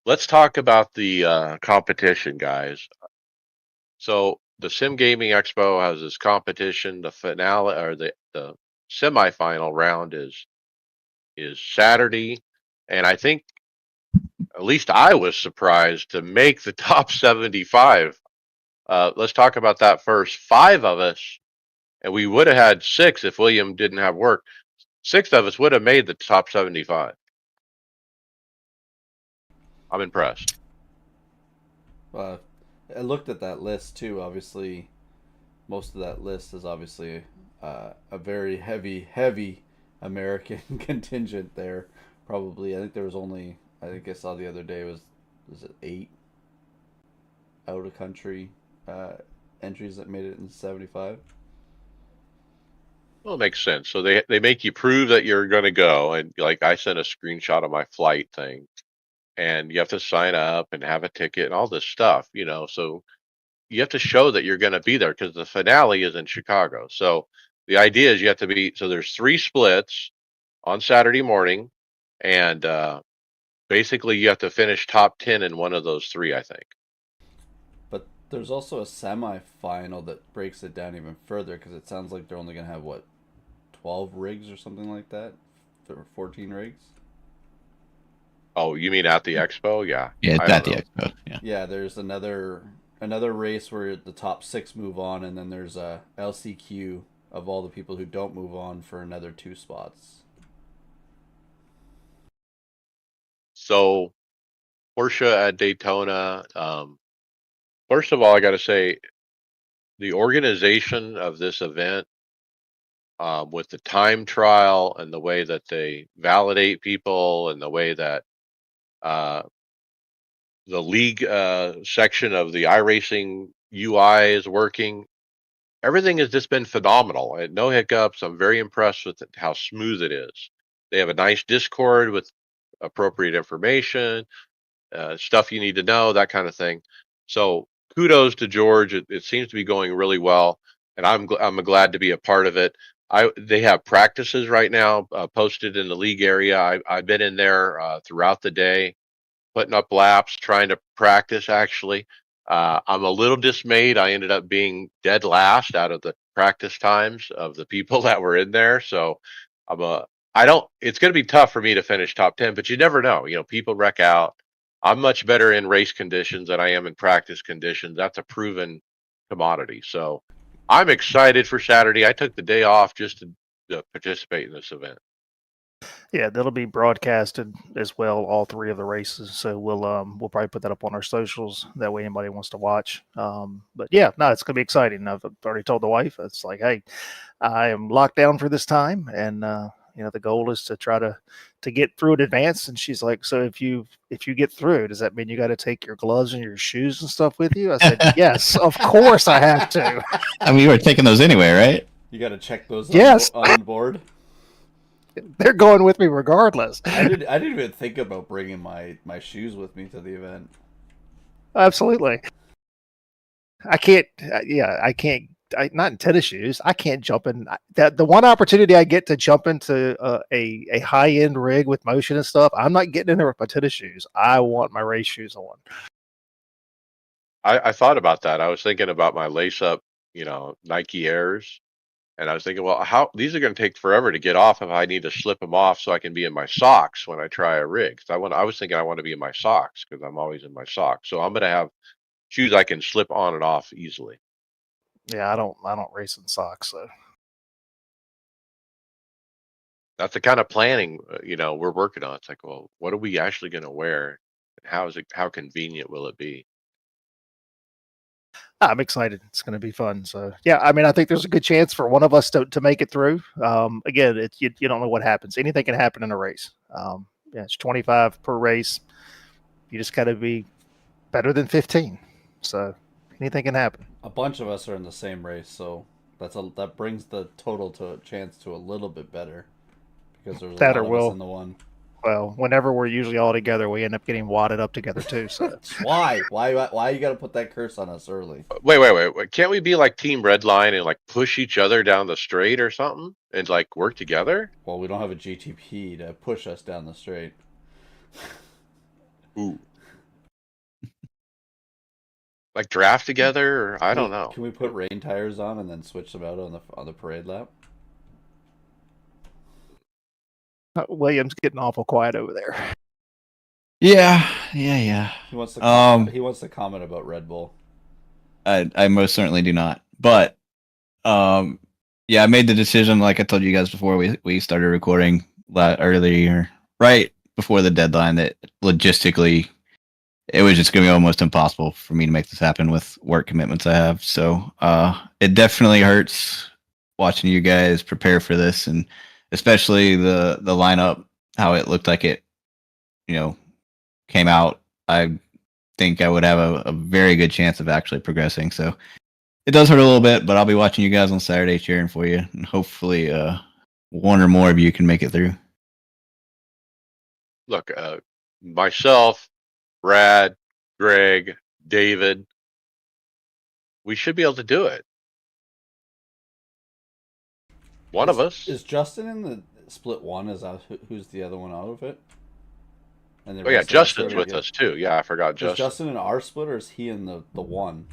Let's talk about the competition, guys. So the Sim Gaming Expo has this competition. The finale or the semifinal round is Saturday, and I think at least I was surprised to make the top 75. Let's talk about that first. 5 of us, and we would have had 6 if William didn't have work. 6 of us would have made the top 75. I'm impressed. I looked at that list too. Obviously, most of that list is obviously a very heavy American contingent there. Probably, I think there was only. I think I saw the other day was it 8 out of country entries that made it in 75. Well, it makes sense. So they make you prove that you're going to go, and like I sent a screenshot of my flight thing, and you have to sign up and have a ticket and all this stuff. So you have to show that you're going to be there because the finale is in Chicago. So the idea is you have to be. So there's 3 splits on Saturday morning, and basically you have to finish top 10 in one of those 3, I think. But there's also a semi-final that breaks it down even further because it sounds like they're only going to have 12 rigs or something like that, or 14 rigs. Oh, you mean at the expo? Yeah. Yeah, I it's don't at the know. expo. Yeah. Yeah, there's another race where the top 6 move on, and then there's a LCQ of all the people who don't move on for another 2 spots. So Porsche at Daytona. First of all, I got to say the organization of this event, with the time trial and the way that they validate people and the way that uh, the league section of the iRacing UI is working, everything has just been phenomenal. I had no hiccups. I'm very impressed with how smooth it is. They have a nice Discord with appropriate information, stuff you need to know, that kind of thing. So kudos to George. It seems to be going really well, and I'm glad to be a part of it. They have practices right now posted in the league area. I've been in there throughout the day, putting up laps, trying to practice. Actually, I'm a little dismayed. I ended up being dead last out of the practice times of the people that were in there. So I'm a I don't. It's going to be tough for me to finish top 10, but you never know. People wreck out. I'm much better in race conditions than I am in practice conditions. That's a proven commodity. So I'm excited for Saturday. I took the day off just to participate in this event. Yeah, that'll be broadcasted as well, all three of the races. So we'll probably put that up on our socials. That way, anybody wants to watch. But yeah, no, it's gonna be exciting. I've already told the wife. It's like, hey, I am locked down for this time, and the goal is to try to get through in advance. And she's like, so if you get through, does that mean you got to take your gloves and your shoes and stuff with you? I said, yes, of course I have to. I mean, you were taking those anyway, right? You got to check those Yes. on board. They're going with me regardless. I didn't even think about bringing my shoes with me to the event. Absolutely. I can't. I can't. Not in tennis shoes. I can't jump in. That the one opportunity I get to jump into a high end rig with motion and stuff. I'm not getting in there with my tennis shoes. I want my race shoes on. I thought about that. I was thinking about my lace up, Nike Airs. And I was thinking, well, how these are going to take forever to get off if I need to slip them off so I can be in my socks when I try a rig. 'Cause I was thinking I want to be in my socks because I'm always in my socks. So I'm going to have shoes I can slip on and off easily. Yeah, I don't race in socks. So That's the kind of planning, we're working on. It's like, well, what are we actually going to wear? How convenient will it be? I'm excited. It's going to be fun. So yeah, I mean, I think there's a good chance for one of us to make it through. Again, you don't know what happens. Anything can happen in a race. Yeah, it's 25 per race. You just got to be better than 15. So anything can happen. A bunch of us are in the same race, so that brings the total to a chance to a little bit better because there's a lot of us in the one. Well, whenever we're usually all together, we end up getting wadded up together too. So why you got to put that curse on us early? Wait. Can't we be like Team Redline and like push each other down the straight or something and like work together? Well, we don't have a GTP to push us down the straight. Ooh. Like draft together, or I don't know. Can we put rain tires on and then switch them out on the parade lap? William's getting awful quiet over there. Yeah. He wants to comment about Red Bull. I most certainly do not. But yeah, I made the decision, like I told you guys before we started recording earlier, right before the deadline, that logistically it was just going to be almost impossible for me to make this happen with work commitments I have. So it definitely hurts watching you guys prepare for this, and especially the lineup, how it looked like it, came out. I think I would have a very good chance of actually progressing. So it does hurt a little bit, but I'll be watching you guys on Saturday cheering for you, and hopefully one or more of you can make it through. Look, myself, Brad, Greg, David, we should be able to do it. One of us. Is Justin in the split one? Is that who's the other one out of it? And yeah, Justin's with us too. Yeah, I forgot Justin. Is Justin in our split, or is he in the one?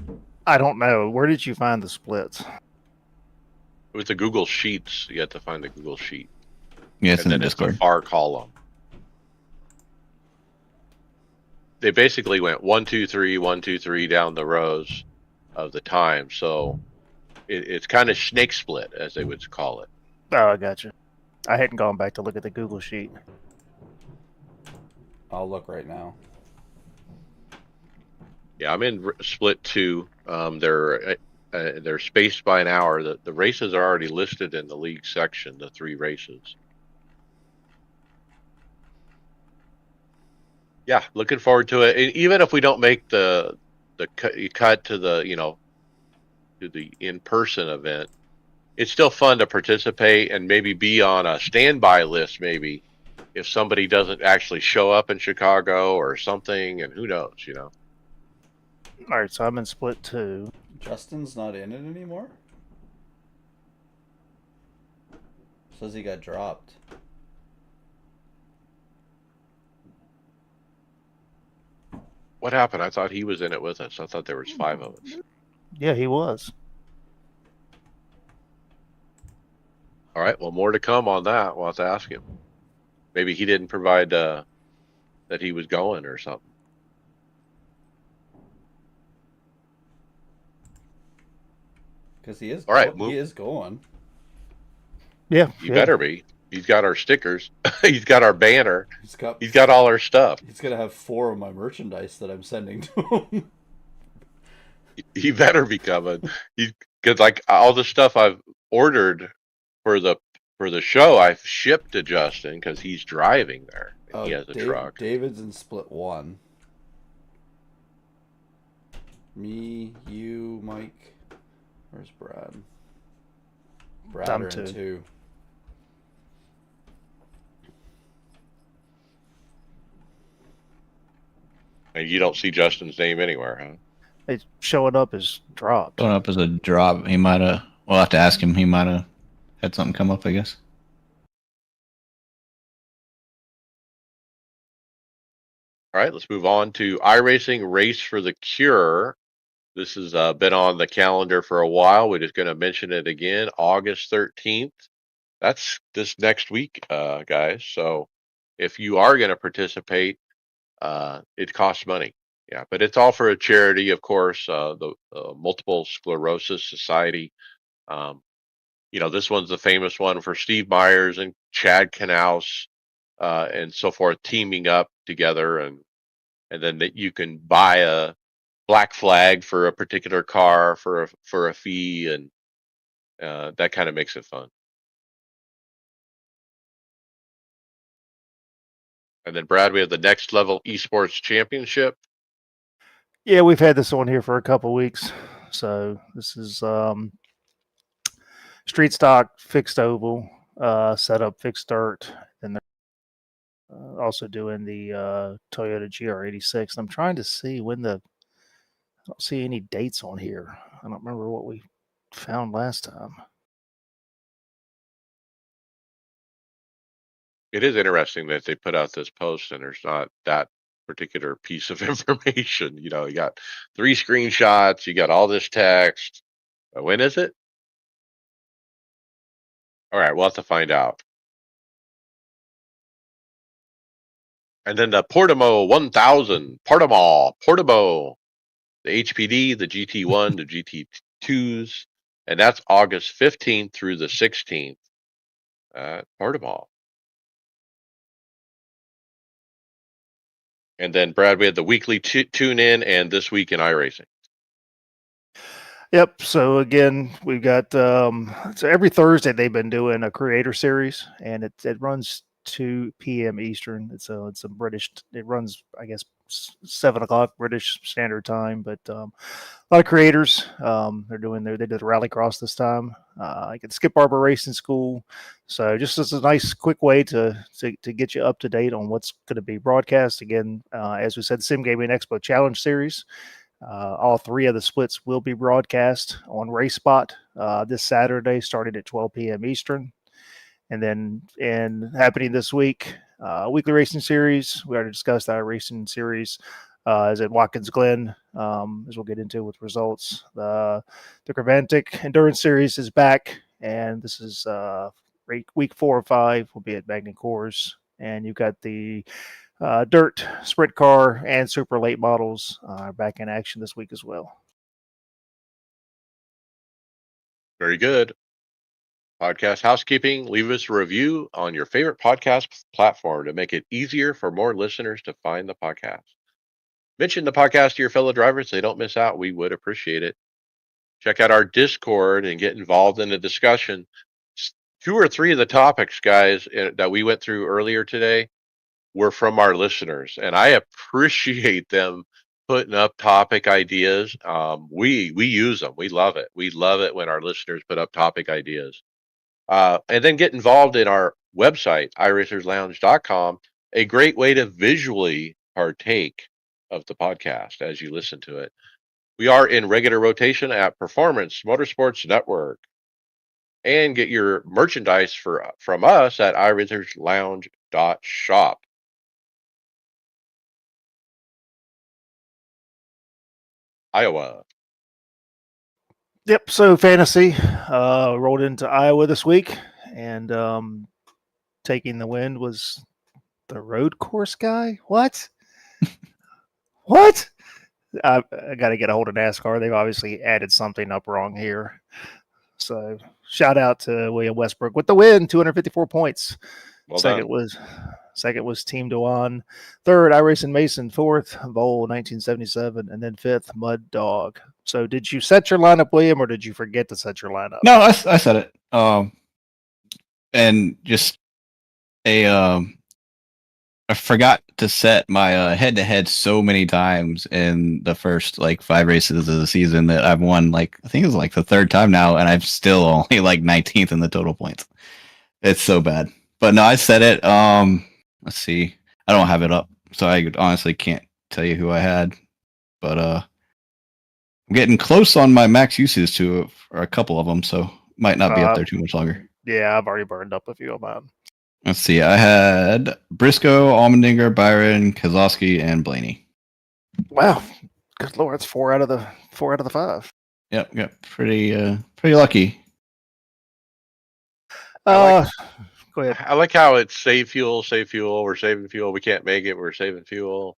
I don't know. Where did you find the splits? It was the Google Sheets. You had to find the Google Sheet. Yeah, it's in the Discord. It's a far column. They basically went 1, 2, 3, 1, 2, 3 down the rows of the time. So it's kind of snake split, as they would call it. Oh, I gotcha. I hadn't gone back to look at the Google Sheet. I'll look right now. Yeah, I'm in split 2. They're spaced by an hour. The races are already listed in the league section, the 3 races. Yeah, looking forward to it. And even if we don't make the cut to the to the in-person event, it's still fun to participate and maybe be on a standby list. Maybe if somebody doesn't actually show up in Chicago or something, and who knows, All right, so I'm in split 2. Justin's not in it anymore? Says he got dropped. What happened? I thought he was in it with us. I thought there was 5 of us. Yeah, he was. All right, well, more to come on that. We'll have to ask him. Maybe he didn't provide that he was going or something. Because he is. All right, he is going. Yeah, you better be. He's got our stickers. He's got our banner. He's Got all our stuff. He's gonna have 4 of my merchandise that I'm sending to him. He better be coming. Because like all the stuff I've ordered for the show, I've shipped to Justin because he's driving there. And he has a truck. David's in split 1. Me, you, Mike. Where's Brad? Brad I'm are in two. 2. And you don't see Justin's name anywhere, huh? It's showing up as dropped. Going up as a drop. He might have. We'll have to ask him. He might have had something come up, I guess. All right, let's move on to iRacing Race for the Cure. This has been on the calendar for a while. We're just going to mention it again, August 13th. That's this next week, guys. So if you are going to participate, it costs money. Yeah, but it's all for a charity, of course, the Multiple Sclerosis Society. Um, this one's the famous one for Steve Myers and Chad Knaus and so forth, teaming up together, and then that you can buy a black flag for a particular car for a fee, and that kind of makes it fun. And then Brad, we have the Next Level Esports Championship. Yeah, we've had this on here for a couple weeks. So this is street stock, fixed oval, setup, fixed dirt, and they're also doing the Toyota GR86. I'm trying to see when I don't see any dates on here. I don't remember what we found last time. It is interesting that they put out this post and there's not that particular piece of information. You got 3 screenshots, you got all this text. When is it? All right, we'll have to find out. And then the Portimo 1000, Portimo, the HPD, the GT1, the GT2s, and that's August 15th through the 16th at Portimo. And then, Brad, we had the weekly tune in and this week in iRacing. Yep. So again, we've got so every Thursday they've been doing a creator series, and it runs 2 p.m. Eastern. It's a British. It runs, I guess, 7 o'clock British Standard Time. But a lot of creators. They did Rallycross this time. I get Skip Barber Racing School. So just as a nice quick way to get you up to date on what's going to be broadcast. Again, as we said, Sim Gaming Expo Challenge Series. All 3 of the splits will be broadcast on RaceSpot this Saturday, starting at 12 p.m. Eastern. And then, happening this week, weekly racing series. We already discussed our racing series is at Watkins Glen, as we'll get into with results. The Gravantic Endurance Series is back, and this is week 4 or 5 will be at Magny Cours. And you've got the dirt, sprint car, and super late models are back in action this week as well. Very good. Podcast housekeeping. Leave us a review on your favorite podcast platform to make it easier for more listeners to find the podcast. Mention the podcast to your fellow drivers so they don't miss out. We would appreciate it. Check out our Discord and get involved in the discussion. 2 or 3 of the topics, guys, that we went through earlier today were from our listeners, and I appreciate them putting up topic ideas. We use them. We love it. We love it when our listeners put up topic ideas. And then get involved in our website, iRacersLounge.com, a great way to visually partake of the podcast as you listen to it. We are in regular rotation at Performance Motorsports Network. And get your merchandise from us at iRacersLounge.shop. Iowa. Yep. So fantasy rolled into Iowa this week, and taking the win was the road course guy. What? What? I got to get a hold of NASCAR. They've obviously added something up wrong here. So shout out to William Westbrook with the win, 254 points. Well Second done. was Team Dewan. Third, iRacing Mason. Fourth, Vol 1977, and then fifth, Mud Dog. So did you set your lineup, William, or did you forget to set your lineup? No, I said it. And just I forgot to set my head-to-head so many times in the first like 5 races of the season that I've won like I think it's like the third time now, and I'm still only like 19th in the total points. It's so bad. But no, I said it. Let's see. I don't have it up, so I honestly can't tell you who I had. But I'm getting close on my max uses to for a couple of them, so might not be up there too much longer. Yeah, I've already burned up a few of mine. Let's see. I had Briscoe, Allmendinger, Byron, Kozlowski, and Blaney. Wow, good lord, it's 4 out of the 5. Yep. Pretty lucky. Go ahead. I like how it's save fuel. We're saving fuel. We can't make it. We're saving fuel.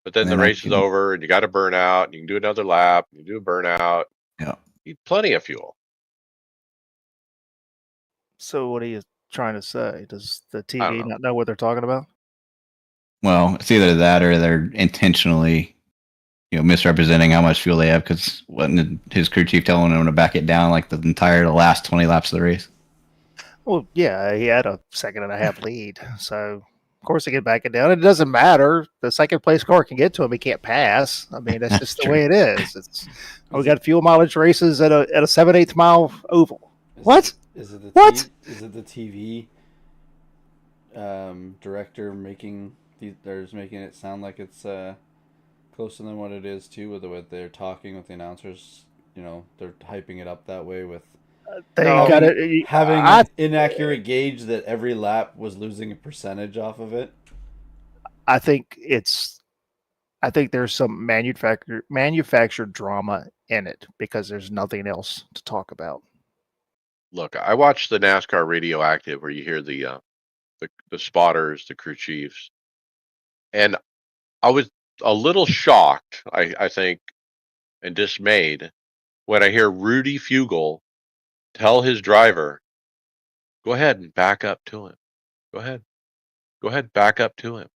But then the race is over and you got to burn out. And you can do another lap. You do a burnout. Yeah. You need plenty of fuel. So what are you trying to say? Does the TV not know what they're talking about? Well, it's either that or they're intentionally, misrepresenting how much fuel they have because wasn't his crew chief telling him to back it down like the last 20 laps of the race? Well, yeah, he had a 1.5-second lead, so of course he can back it down. It doesn't matter. The second place car can get to him. He can't pass. I mean, that's just the way it is. We got fuel mileage races at a 7/8 mile oval. Is it the TV director making it sound like it's closer than what it is too? With the way they're talking with the announcers, they're hyping it up that way with. Having an inaccurate gauge that every lap was losing a percentage off of it. I think there's some manufactured drama in it because there's nothing else to talk about. Look, I watched the NASCAR Radioactive where you hear the spotters, the crew chiefs, and I was a little shocked, I think, and dismayed when I hear Rudy Fugle tell his driver, go ahead and back up to him. Go ahead, back up to him.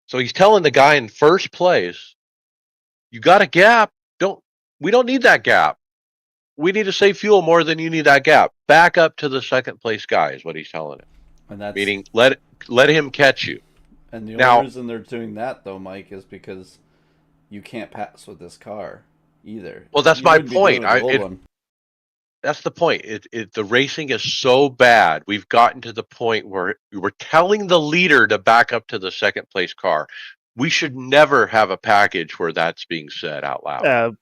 So he's telling the guy in first place, you got a gap. We don't need that gap. We need to save fuel more than you need that gap. Back up to the second place guy is what he's telling him. And that's meaning let him catch you. And the only reason they're doing that though, Mike, is because you can't pass with this car either. Well, that's my point. That's the point. The racing is so bad. We've gotten to the point where we're telling the leader to back up to the second place car. We should never have a package where that's being said out loud.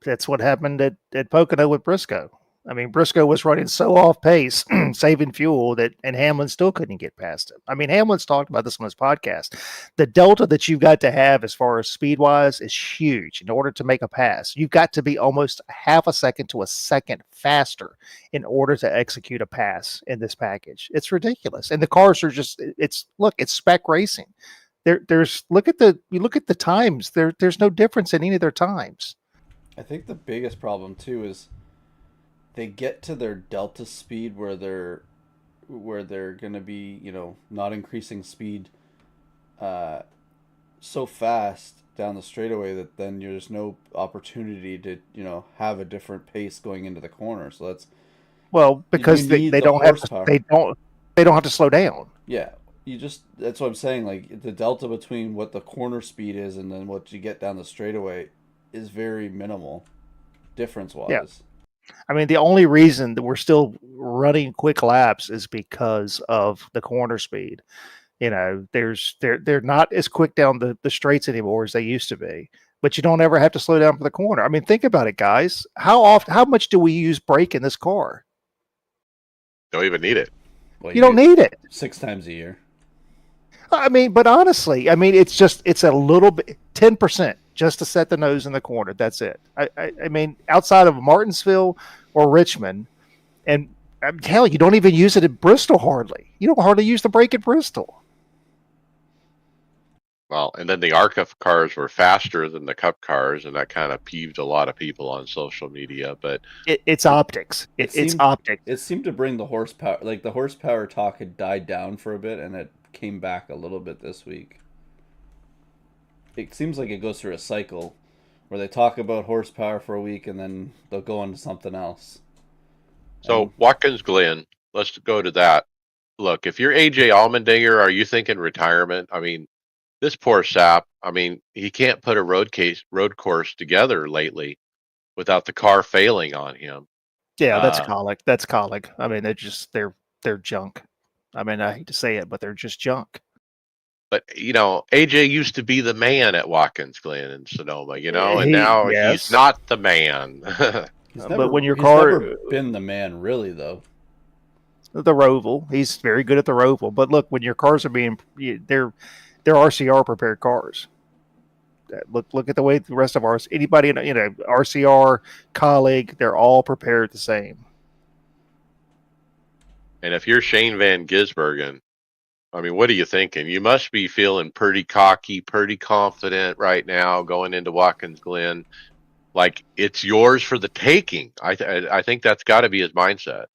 That's what happened at Pocono with Briscoe. I mean, Briscoe was running so off pace, saving fuel, and Hamlin still couldn't get past him. I mean, Hamlin's talked about this on his podcast. The delta that you've got to have as far as speed-wise is huge. In order to make a pass, you've got to be almost 0.5 second to a second faster in order to execute a pass in this package. It's ridiculous. And the cars are just, it's spec racing. You look at the times. There's no difference in any of their times. I think the biggest problem too is they get to their delta speed where they're going to be, not increasing speed so fast down the straightaway that then there's no opportunity to, have a different pace going into the corner. So that's because they don't have to slow down. Yeah. That's what I'm saying. Like the delta between what the corner speed is and then what you get down the straightaway is very minimal difference-wise. Yeah. I mean, the only reason that we're still running quick laps is because of the corner speed. They're not as quick down the straights anymore as they used to be. But you don't ever have to slow down for the corner. I mean, think about it, guys. How much do we use brake in this car? Don't even need it. Well, you don't need it 6 times a year. I mean, but honestly, it's a little bit, 10%. Just to set the nose in the corner. That's it. I mean, outside of Martinsville or Richmond, and hell, you don't even use it at Bristol hardly. You don't hardly use the brake at Bristol. Well, and then the ARCA cars were faster than the Cup cars, and that kind of peeved a lot of people on social media. But It's optics. It's optics. It seemed to bring the horsepower. Like the horsepower talk had died down for a bit, and it came back a little bit this week. It seems like it goes through a cycle where they talk about horsepower for a week, and then they'll go on to something else. so Watkins Glen, let's go to that. Look, if you're AJ Allmendinger, are you thinking retirement? I mean, this poor sap. I mean, he can't put a road course together lately without the car failing on him. Yeah, that's colic. That's colic. I mean, they're junk. I mean, I hate to say it, but they're just junk. But AJ used to be the man at Watkins Glen and Sonoma, and now he's not the man. But when your he's car never been the man, really, though. The Roval, he's very good at the Roval. But look, when your cars are they're RCR prepared cars. Look at the way the rest of ours. Anybody RCR colleague, they're all prepared the same. And if you're Shane Van Gisbergen, I mean, what are you thinking? You must be feeling pretty cocky, pretty confident right now going into Watkins Glen. Like it's yours for the taking. I think that's got to be his mindset.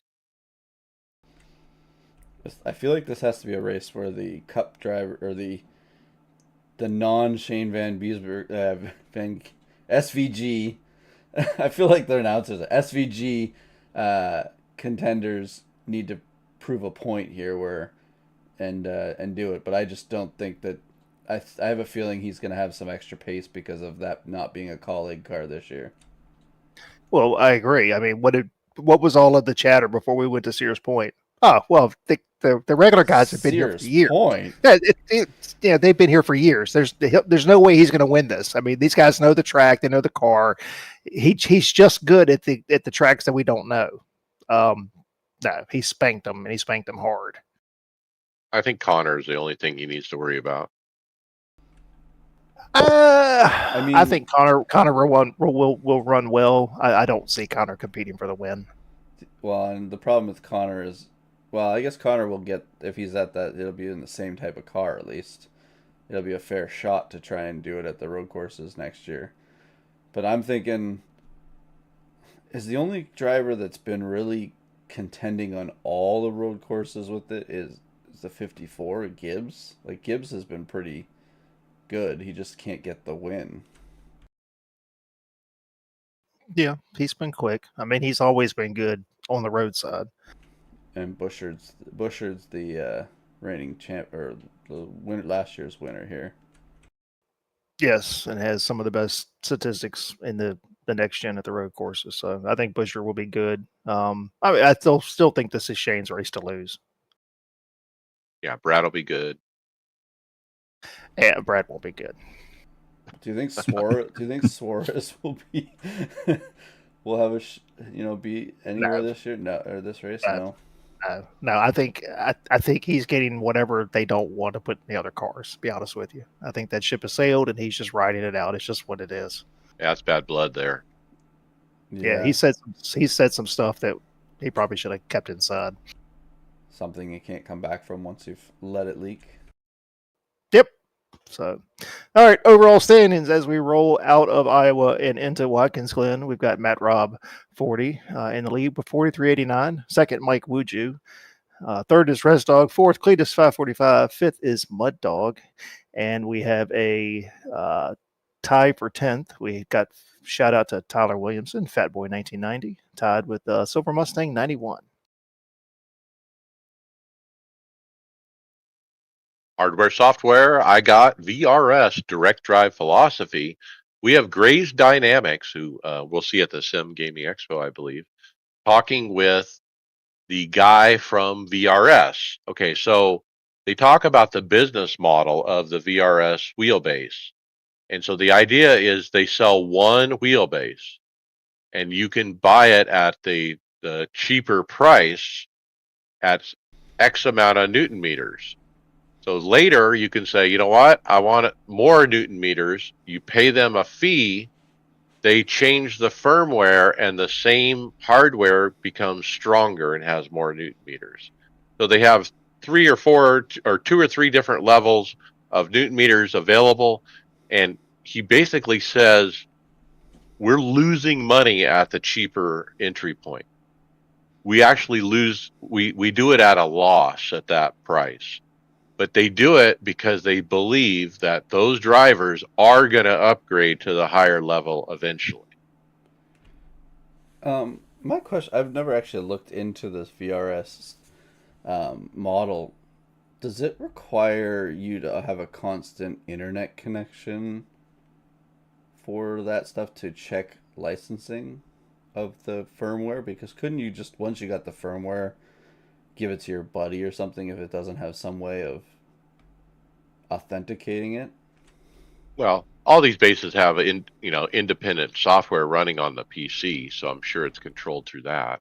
I feel like this has to be a race where the Cup driver or the non Shane Van Gisbergen Van SVG. I feel like they're announcers. SVG contenders need to prove a point here and do it. But I just don't think that. I have a feeling he's going to have some extra pace because of that not being a colleague car this year. Well, I agree. I mean, what was all of the chatter before we went to Sears Point? Oh, well, the regular guys have been here for years. Point. Yeah, they've been here for years. There's no way he's going to win this. I mean, these guys know the track, they know the car. He's just good at the tracks that we don't know. No, he spanked them, and he spanked them hard. I think Connor is the only thing he needs to worry about. I think Connor will run well. I don't see Connor competing for the win. Well, and the problem with Connor is, well, I guess Connor will get, if he's at that, it'll be in the same type of car at least. It'll be a fair shot to try and do it at the road courses next year. But I'm thinking, is the only driver that's been really contending on all the road courses with it is the 54, Gibbs. Like, Gibbs has been pretty good. He just can't get the win. Yeah, he's been quick. I mean, he's always been good on the roadside. And Buschard's the reigning champ, or the last year's winner here. Yes, and has some of the best statistics in the next gen at the road courses. So I think Buescher will be good. I mean, I still think this is Shane's race to lose. Yeah, Brad will be good. Yeah, Brad won't be good. Do you think Suarez will be will have be anywhere this year? No, or this race? No. I think he's getting whatever they don't want to put in the other cars. To be honest with you, I think that ship has sailed, and he's just riding it out. It's just what it is. Yeah, it's bad blood there. Yeah, he said some stuff that he probably should have kept inside. Something you can't come back from once you've let it leak. Yep. So, all right, overall standings as we roll out of Iowa and into Watkins Glen, we've got Matt Robb 40 in the lead with 43.89. Second, Mike Wuju. Third is Res Dog. Fourth, Cletus 545. Fifth is Mud Dog. And we have a tie for 10th. We got shout out to Tyler Williamson, Fat Boy 1990, tied with Silver Mustang 91. Hardware software, I got VRS, Direct Drive Philosophy. We have Grays Dynamics, who we'll see at the Sim Gaming Expo, I believe, talking with the guy from VRS. Okay, so they talk about the business model of the VRS wheelbase. And so the idea is they sell one wheelbase, and you can buy it at the cheaper price at X amount of Newton meters. So later you can say, you know what, I want more Newton meters. You pay them a fee. They change the firmware, and the same hardware becomes stronger and has more Newton meters. So they have 3 or 4 or 2 or 3 different levels of Newton meters available, and he basically says we're losing money at the cheaper entry point. We actually lose. We do it at a loss at that price, but they do it because they believe that those drivers are going to upgrade to the higher level eventually. My question, I've never actually looked into this VRS model. Does it require you to have a constant internet connection for that stuff to check licensing of the firmware? Because couldn't you just, once you got the firmware, give it to your buddy or something if it doesn't have some way of authenticating it? Well, all these bases have independent software running on the PC, so I'm sure it's controlled through that.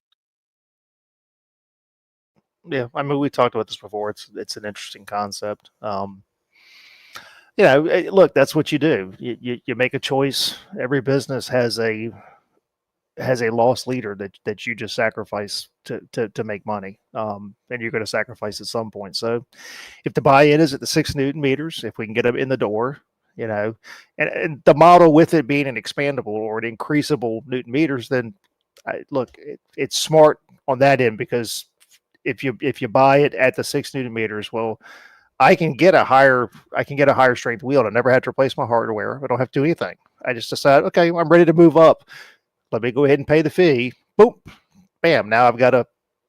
Yeah, I mean, we talked about this before. It's an interesting concept. Look, that's what you do. You make a choice. Every business has a loss leader that you just sacrifice to make money, and you're going to sacrifice at some point. So, if the buy-in is at the 6 Newton meters, if we can get them in the door, and the model with it being an expandable or an increasable Newton meters, then look, it's smart on that end, because if you buy it at the 6 Newton meters, well, I can get a higher strength wheel. I never had to replace my hardware. I don't have to do anything. I just decide, okay, I'm ready to move up. Let me go ahead and pay the fee. Boom, bam. Now I've got a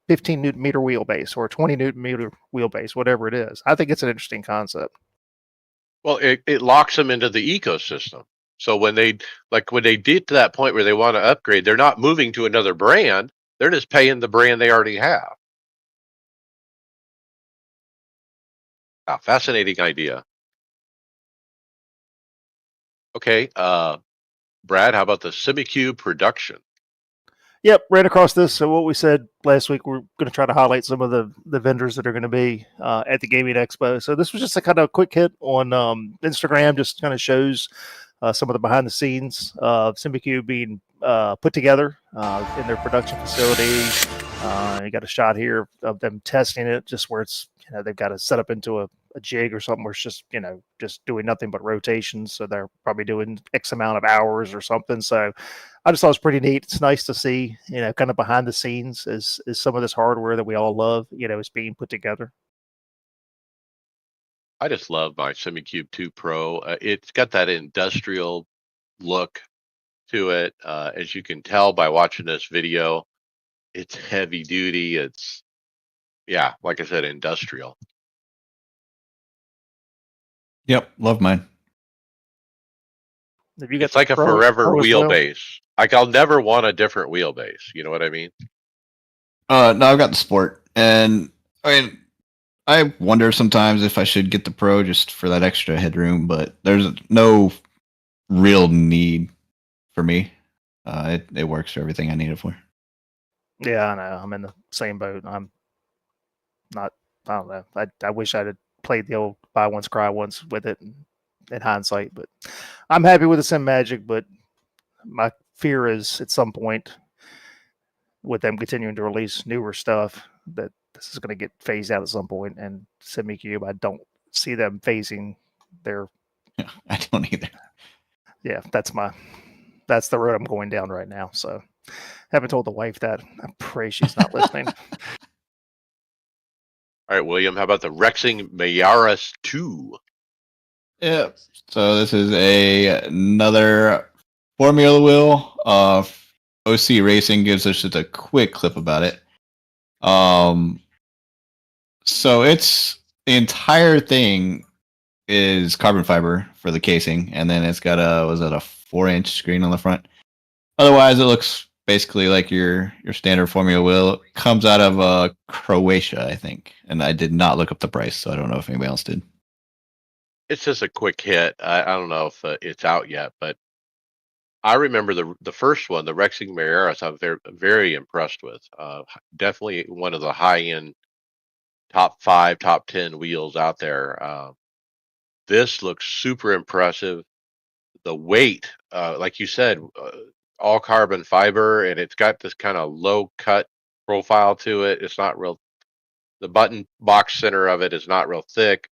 15 Newton meter wheelbase or a 20 Newton meter wheelbase, whatever it is. I think it's an interesting concept. Well, it locks them into the ecosystem. So when they get to that point where they want to upgrade, they're not moving to another brand. They're just paying the brand they already have. Fascinating idea. Okay, Brad, how about the SimiCube production? Yep, ran across this. So what we said last week, we're going to try to highlight some of the vendors that are going to be at the Gaming Expo. So this was just a kind of quick hit on Instagram, just kind of shows some of the behind the scenes of SimiCube being put together in their production facility. You got a shot here of them testing it, just where it's, they've got to set up into a jig or something where it's just, just doing nothing but rotations. So they're probably doing X amount of hours or something. So I just thought it was pretty neat. It's nice to see, kind of behind the scenes is some of this hardware that we all love, is being put together. I just love my SimiCube 2 Pro. It's got that industrial look to it. As you can tell by watching this video, it's heavy duty. It's, yeah, like I said, industrial. Yep, love mine. Have you got It's like a Pro forever as well? wheelbase. Like I'll never want a different wheelbase. You know what I mean? No, I've got the Sport, and I mean, I wonder sometimes if I should get the Pro just for that extra headroom, but there's no real need for me. It works for everything I need it for. Yeah, I know. I'm in the same boat. I'm not. I don't know. I wish I'd have played the old buy once, cry once with it in hindsight, but I'm happy with the Sim Magic. But my fear is at some point, with them continuing to release newer stuff, that this is going to get phased out at some point. And SimiCube, I don't see them phasing their. Yeah, I don't either. Yeah, that's the road I'm going down right now. So, haven't told the wife that. I pray she's not listening. All right, William, how about the Rexing Mayaris 2? Yeah. So this is another Formula wheel. OC Racing gives us just a quick clip about it. So it's the entire thing is carbon fiber for the casing, and then it's got a 4-inch screen on the front. Otherwise, it looks basically like your standard Formula wheel. It comes out of Croatia, I think, and I did not look up the price, so I don't know if anybody else did. It's just a quick hit. I don't know if it's out yet, but I remember the first one, the Rexing Mayaris. I'm very, very impressed with. Definitely one of the high end top 5, top 10 wheels out there. This looks super impressive. The weight, like you said, all carbon fiber, and it's got this kind of low cut profile to it. It's not real. The button box center of it is not real thick.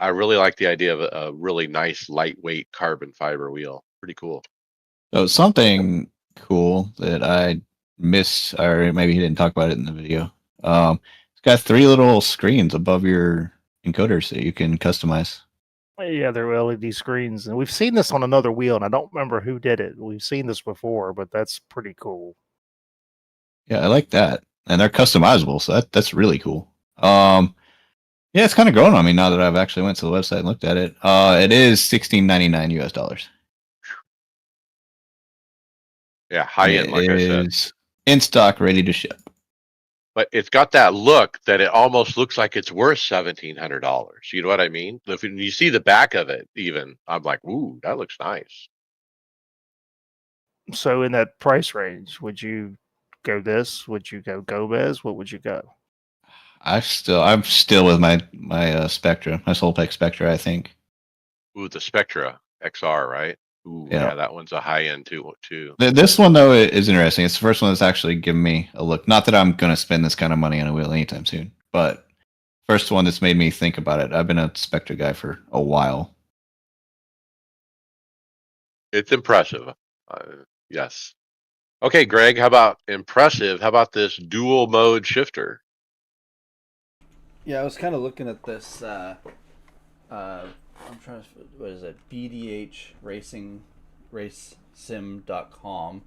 I really like the idea of a really nice lightweight carbon fiber wheel. Pretty cool. So something cool that I missed, or maybe he didn't talk about it in the video. It's got 3 little screens above your encoders that you can customize. Yeah, they're LED screens, and we've seen this on another wheel, and I don't remember who did it. We've seen this before, but that's pretty cool. Yeah, I like that, and they're customizable, so that's really cool. Yeah, it's kind of growing on me now that I've actually went to the website and looked at it. It is $16.99 US. Yeah, high And end, it like I said. is in stock, ready to ship. But it's got that look that it almost looks like it's worth $1,700. You know what I mean? If you see the back of it, even I'm like, ooh, that looks nice. So, in that price range, would you go this? Would you go Gomez? What would you go? I'm still with my Spectra, my Soltec Spectra. I think. Ooh, the Spectra XR, right? Ooh, Yeah. yeah, that one's a high end too. This one though is interesting. It's the first one that's actually given me a look. Not that I'm gonna spend this kind of money on a wheel anytime soon, but first one that's made me think about it. I've been a Spectra guy for a while. It's impressive. Yes. Okay, Greg, how about impressive? How about this dual mode shifter? Yeah, I was kind of looking at this. I'm trying to. What is it? BDH Racing RaceSim.com.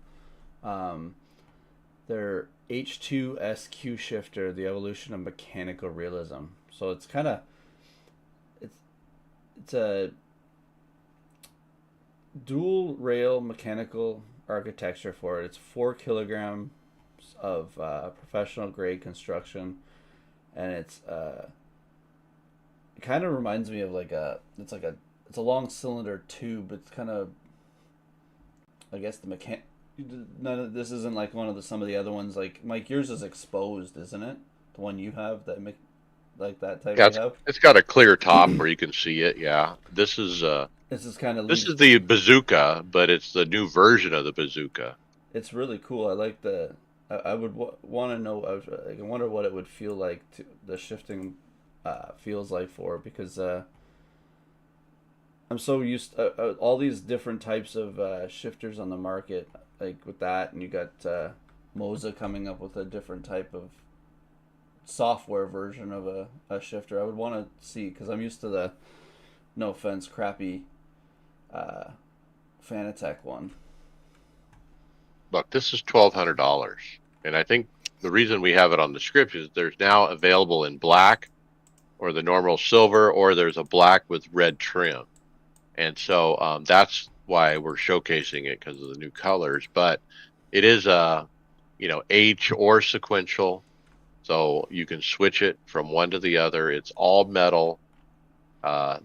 Their H2 SQ shifter, the evolution of mechanical realism. So it's kind of it's a dual rail mechanical architecture for it. It's 4 kilograms of professional grade construction, and it's it kind of reminds me of it's a long cylinder tube. It's kind of, I guess, none of this isn't like some of the other ones. Like, Mike, yours is exposed, isn't it? The one you have like that type Yeah, you have. it's got a clear top where you can see it. Yeah, this is kind of this is the bazooka, but it's the new version of the bazooka. It's really cool. I like the. I would want to know. I wonder what it would feel like the shifting feels like for it, because I'm so used all these different types of shifters on the market, like with that, and you got Moza coming up with a different type of software version of a shifter. I would want to see, because I'm used to the, no offense, crappy Fanatec one. Look, this is $1,200, and I think the reason we have it on the script is there's now available in black, or the normal silver, or there's a black with red trim, and so that's why we're showcasing it, because of the new colors. But it is H or sequential, so you can switch it from one to the other. It's all metal.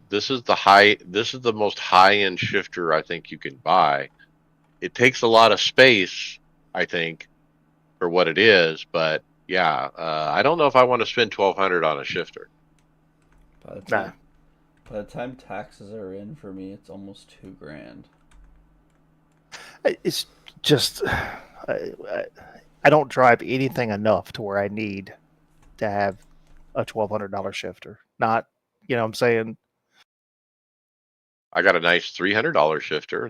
This is the most high-end shifter I think you can buy. It takes a lot of space, I think, for what it is, but yeah, I don't know if I want to spend $1,200 on a shifter. By the time taxes are in for me, it's almost $2,000. It's just I don't drive anything enough to where I need to have a $1,200 shifter. Not, you know what I'm saying? I got a nice $300 shifter.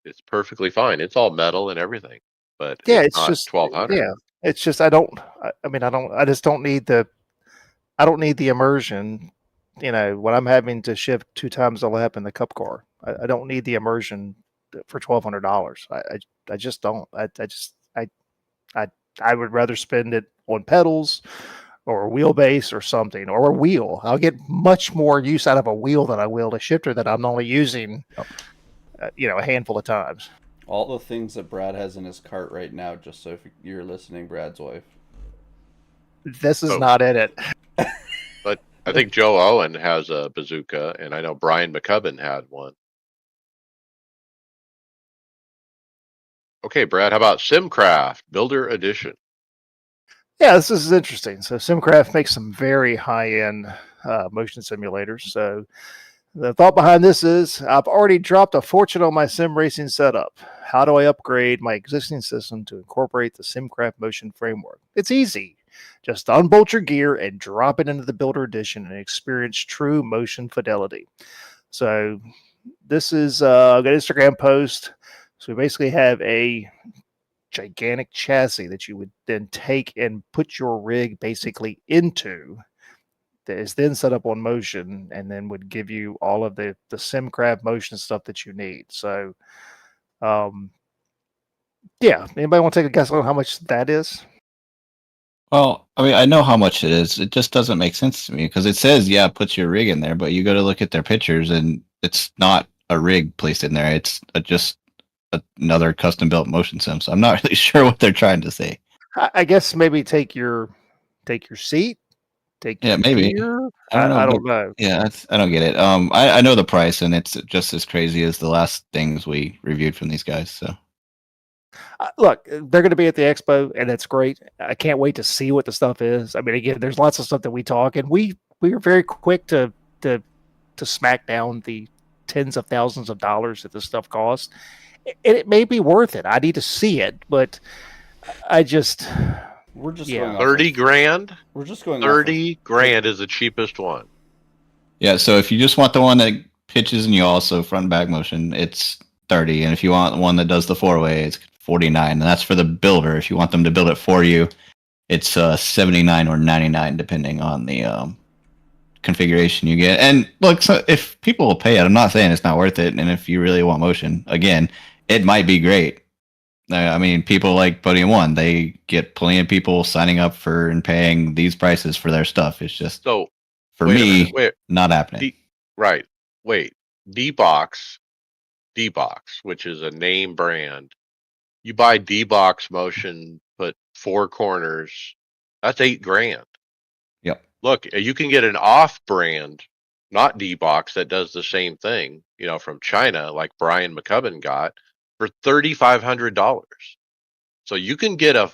It's perfectly fine. It's all metal and everything, but Yeah, it's it's not just 1,200. yeah. It's just I just don't need the immersion. You know, when I'm having to shift 2 times a lap in the cup car, I don't need the immersion for $1,200. I just don't. I would rather spend it on pedals or a wheelbase or something, or a wheel. I'll get much more use out of a wheel than I will a shifter that I'm only using, a handful of times. All the things that Brad has in his cart right now, just so if you're listening, Brad's wife. This is not in it. But I think Joe Owen has a bazooka, and I know Brian McCubbin had one. Okay, Brad, how about Simcraft Builder Edition? Yeah, this is interesting. So Simcraft makes some very high-end motion simulators. So the thought behind this is I've already dropped a fortune on my sim racing setup. How do I upgrade my existing system to incorporate the Simcraft motion framework? It's easy. Just unbolt your gear and drop it into the Builder Edition and experience true motion fidelity. So this is an Instagram post. So we basically have a gigantic chassis that you would then take and put your rig basically into, that is then set up on motion and then would give you all of the SimCraft motion stuff that you need. So yeah, anybody want to take a guess on how much that is? Well, I mean, I know how much it is. It just doesn't make sense to me because it says, yeah, put your rig in there, but you go to look at their pictures and it's not a rig placed in there. It's just another custom built motion sim. So I'm not really sure what they're trying to say. I guess maybe take your seat, take Yeah, your maybe. gear. I don't know. I but don't know. yeah, I don't get it. I know the price and it's just as crazy as the last things we reviewed from these guys. So Look, they're going to be at the expo, and that's great. I can't wait to see what the stuff is. I mean, again, there's lots of stuff that we talk, and we are very quick to smack down the tens of thousands of dollars that this stuff costs, and it may be worth it. I need to see it, but I just We're just Yeah. going off 30 grand? We're just going 30 grand is the cheapest one. yeah, so if you just want the one that pitches and yaws, so front and back motion, it's 30, and if you want one that does the 4-way, it's 49, and that's for the builder. If you want them to build it for you, it's 79 or 99 depending on the configuration you get. And look, so if people will pay it, I'm not saying it's not worth it. And if you really want motion, again, it might be great. I mean, people like Buddy and One, they get plenty of people signing up for and paying these prices for their stuff. It's just So for wait a me, minute, wait, not happening. right. Wait. D-Box, which is a name brand. You buy D-Box motion, put 4 corners, that's 8 grand. Yep. Look, you can get an off-brand, not D-Box, that does the same thing, from China, like Brian McCubbin got, for $3,500. So you can get a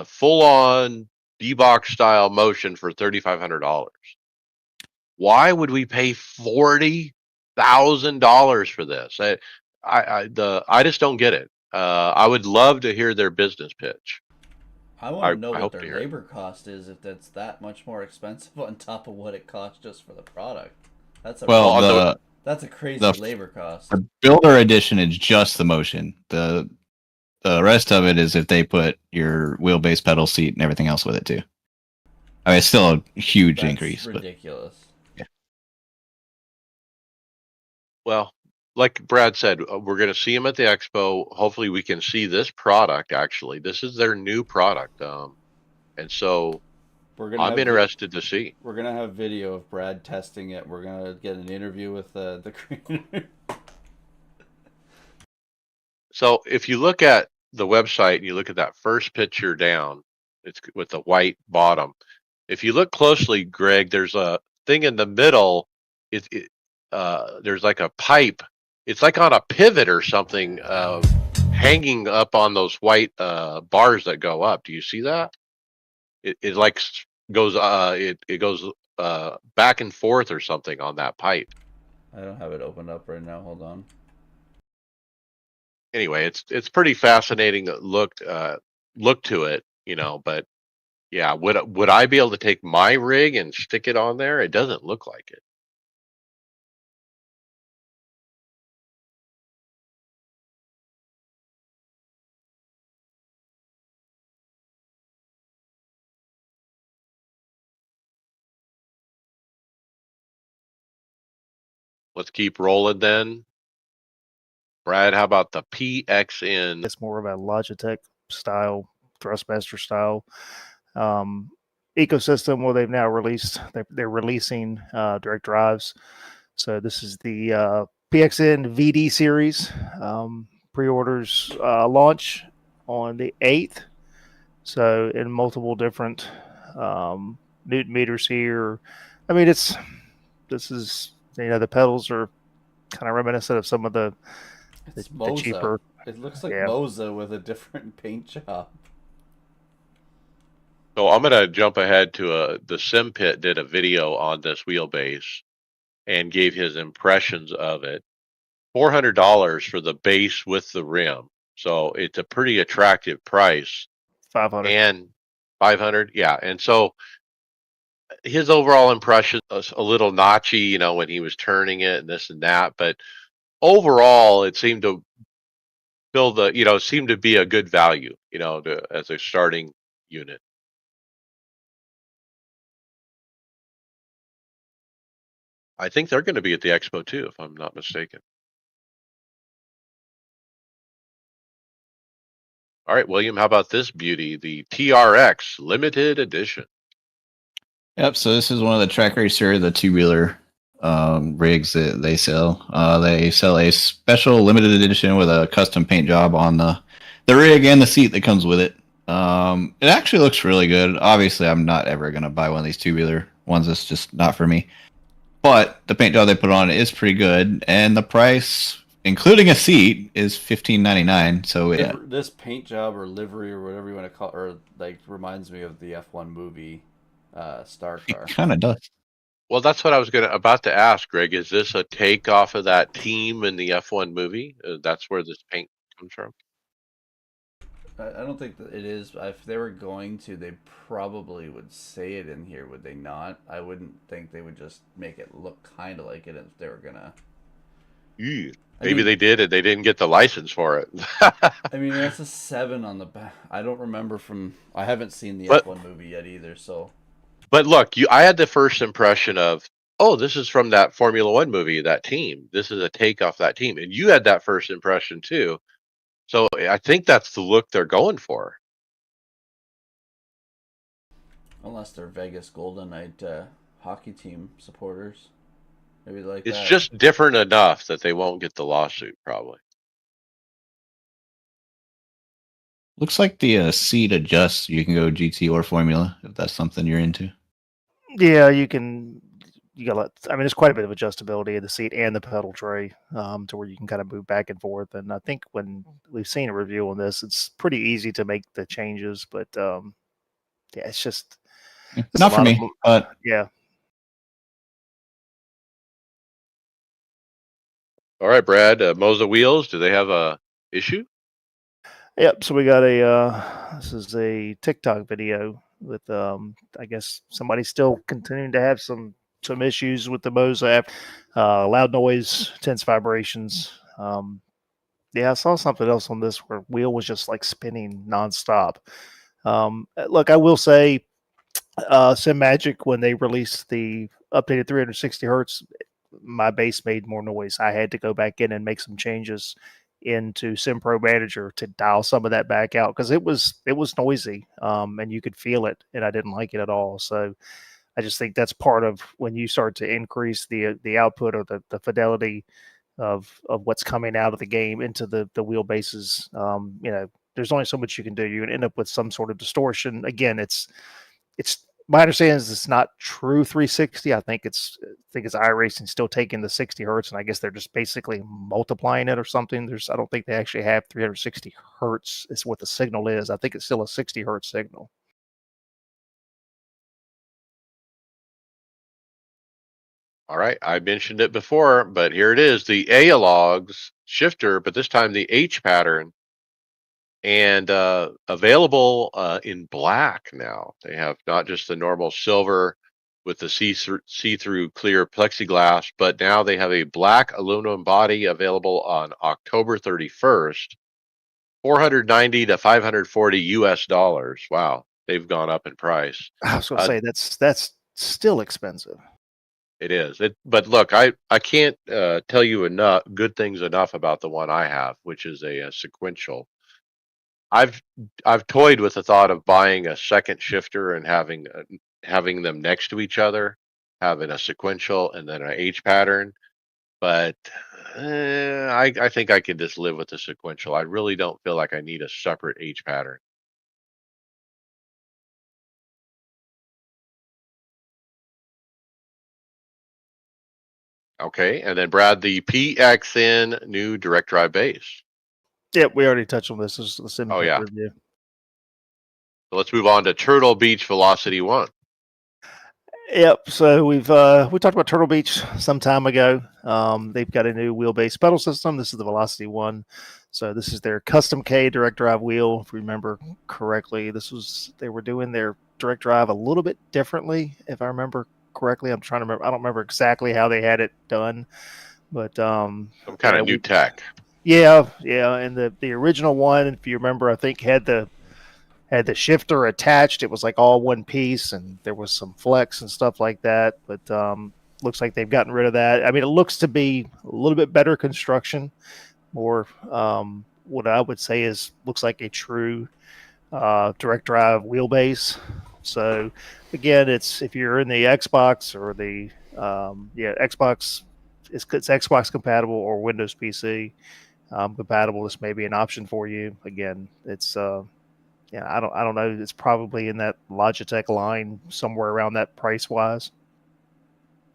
full-on D-Box style motion for $3,500. Why would we pay $40,000 for this? I just don't get it. I would love to hear their business pitch. I want to know I what hope their to hear it. labor cost is, if that's that much more expensive on top of what it costs just for the product. That's a Well, that's a crazy the- labor cost. the builder edition is just the motion. The rest of it is if they put your wheelbase, pedal, seat, and everything else with it too. I mean, it's still a huge That's increase. But ridiculous. Well, like Brad said, we're going to see them at the expo. Hopefully, we can see this product. Actually, this is their new product, and so We're gonna I'm have interested to see. We're gonna have video of Brad testing it. We're gonna get an interview with the creator. So if you look at the website and you look at that first picture down, it's with the white bottom. If you look closely, Greg, there's a thing in the middle. There's like a pipe. It's like on a pivot or something, hanging up on those white bars that go up. Do you see that? It like goes it goes back and forth or something on that pipe. I don't have it opened up right now. Hold on. Anyway, it's pretty fascinating look to it, but yeah, would I be able to take my rig and stick it on there? It doesn't look like it. Let's keep rolling then. Brad, how about the PXN? It's more of a Logitech style, Thrustmaster style ecosystem. Well, they've now released. They're releasing direct drives. So this is the PXN VD series. Pre-orders launch on the 8th. So in multiple different newton meters here. I mean, this is, the pedals are kind of reminiscent of some of the Moza. cheaper. It looks like Yeah. Moza with a different paint job. So I'm gonna jump ahead to the Sim Pit did a video on this wheelbase and gave his impressions of it. $400 for the base with the rim. So it's a pretty attractive price. 500. And 500, yeah. And so his overall impression was a little notchy, when he was turning it and this and that. But overall, it seemed to build seemed to be a good value, as a starting unit. I think they're going to be at the expo too, if I'm not mistaken. All right, William, how about this beauty, the TRX limited edition? Yep. So this is one of the track racer, the two-wheeler rigs that they sell. They sell a special limited edition with a custom paint job on the rig and the seat that comes with it. It actually looks really good. Obviously, I'm not ever gonna buy one of these two-wheeler ones. It's just not for me. But the paint job they put on it is pretty good, and the price, including a seat, is $15.99. So yeah, This paint job or livery or whatever you want to call it, or like reminds me of the F1 movie, Star it Car. kind of does. Well, that's what I was about to ask, Greg. Is this a take off of that team in the F1 movie? That's where this paint comes from. I don't think that it is. If they were going to, they probably would say it in here, would they not? I wouldn't think they would just make it look kind of like it if they were gonna. Ew. I Maybe mean- they did it. They didn't get the license for it. I mean, that's a 7 on the back. I don't remember from. I haven't seen the F1 movie yet either, so. But look, I had the first impression of, oh, this is from that Formula One movie, that team. This is a take off that team, and you had that first impression too. So I think that's the look they're going for. Unless they're Vegas Golden Knight hockey team supporters. Maybe like It's that. just different enough that they won't get the lawsuit, probably. Looks like the seat adjusts. You can go GT or Formula if that's something you're into. Yeah, you can. You got. I mean, there's quite a bit of adjustability in the seat and the pedal tray, to where you can kind of move back and forth. And I think when we've seen a review on this, it's pretty easy to make the changes. But yeah, it's just it's Not a for lot me, but yeah. All right, Brad. Moza Wheels, do they have a issue? Yep. So we got this is a TikTok video with I guess somebody still continuing to have some issues with the Moza app. Loud noise, intense vibrations. Yeah, I saw something else on this where wheel was just like spinning nonstop. Look, I will say, Sim Magic, when they released the updated 360 hertz, my bass made more noise. I had to go back in and make some changes into Sim Pro Manager to dial some of that back out because it was noisy, and you could feel it, and I didn't like it at all. So I just think that's part of when you start to increase the output or the fidelity of what's coming out of the game into the wheelbases. There's only so much you can do. You're gonna end up with some sort of distortion. Again, it's my understanding is it's not true 360. I think it's iRacing still taking the 60 hertz, and I guess they're just basically multiplying it or something. I don't think they actually have 360 hertz is what the signal is. I think it's still a 60 hertz signal. All right, I mentioned it before, but here it is, the Analogs shifter, but this time the H pattern, and available in black now. They have not just the normal silver with the see-through clear plexiglass, but now they have a black aluminum body available on October 31st, 490 to 540 US dollars. Wow, they've gone up in price. I was going to say that's still expensive. It is. But look, I can't tell you enough good things enough about the one I have, which is a sequential. I've toyed with the thought of buying a second shifter and having them next to each other, having a sequential and then an H pattern. But I think I could just live with the sequential. I really don't feel like I need a separate H pattern. Okay, and then Brad, the PXN new direct drive base. Yeah, we already touched on this. This is the Sim Oh, yeah. review. So let's move on to Turtle Beach Velocity 1. Yep. So we talked about Turtle Beach some time ago. They've got a new wheelbase pedal system. This is the Velocity One. So this is their custom K direct drive wheel. If you remember correctly, they were doing their direct drive a little bit differently. If I remember correctly, I'm trying to remember. I don't remember exactly how they had it done, but Some kind of new tech. Yeah, and the original one, if you remember, I think had the shifter attached. It was like all one piece, and there was some flex and stuff like that. But looks like they've gotten rid of that. I mean, it looks to be a little bit better construction, more what I would say looks like a true direct drive wheelbase. So again, it's if you're in the Xbox or the Xbox, it's Xbox compatible or Windows PC compatible. This may be an option for you. Again, it's I don't know. It's probably in that Logitech line somewhere around that price wise.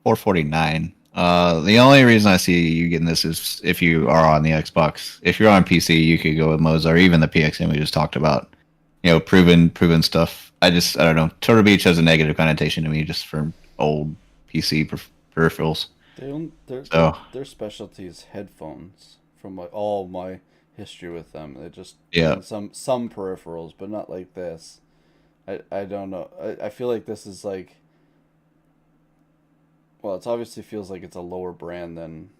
$449. The only reason I see you getting this is if you are on the Xbox. If you're on PC, you could go with Moza or even the PXM we just talked about. Proven stuff. I don't know. Turtle Beach has a negative connotation to me just for old PC peripherals. Their specialty is headphones. From all my history with them, they just some peripherals, but not like this. I don't know. I feel like this is like. Well, it obviously feels like it's a lower brand than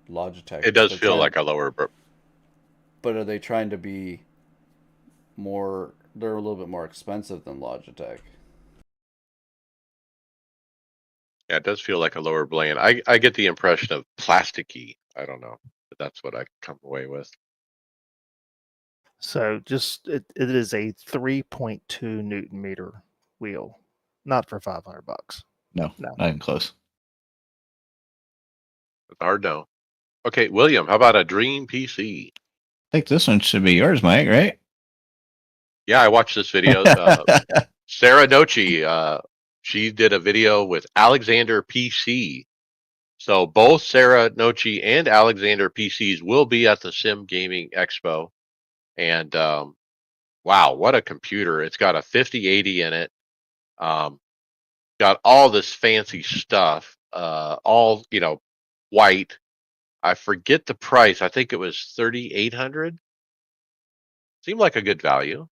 Logitech. It does feel like a lower. But are they trying to be more? They're a little bit more expensive than Logitech. Yeah, it does feel like a lower brand. I get the impression of plasticky. I don't know, but that's what I come away with. So it is a 3.2 Newton meter wheel, not for $500. No, not even close. It's hard no. Okay, William, how about a Dream PC? I think this one should be yours, Mike, right? Yeah, I watched this video. Sarah Nochi, she did a video with Alexander PC. So both Sarah Nochi and Alexander PCs will be at the Sim Gaming Expo. And wow, what a computer. It's got a 5080 in it. Got all this fancy stuff, all, white. I forget the price. I think it was 3,800. Seemed like a good value.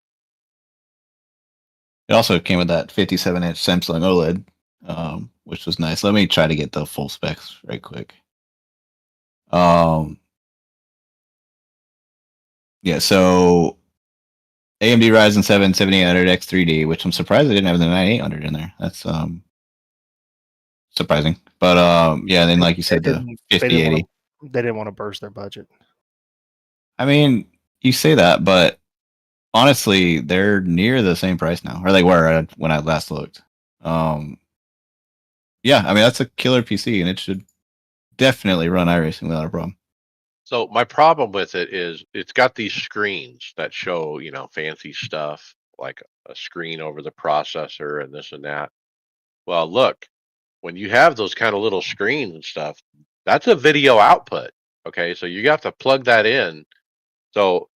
It also came with that 57-inch Samsung OLED, which was nice. Let me try to get the full specs right quick. So AMD Ryzen 7 7800X 3D, which I'm surprised they didn't have the 9800 in there. That's surprising. But then like you said, the 5080. They didn't want to burst their budget. I mean, you say that, but honestly, they're near the same price now, or they were when I last looked. Yeah, I mean that's a killer PC, and it should definitely run iRacing without a problem. So my problem with it is it's got these screens that show, fancy stuff like a screen over the processor and this and that. Well, look, when you have those kind of little screens and stuff, that's a video output. Okay, so you have to plug that in. So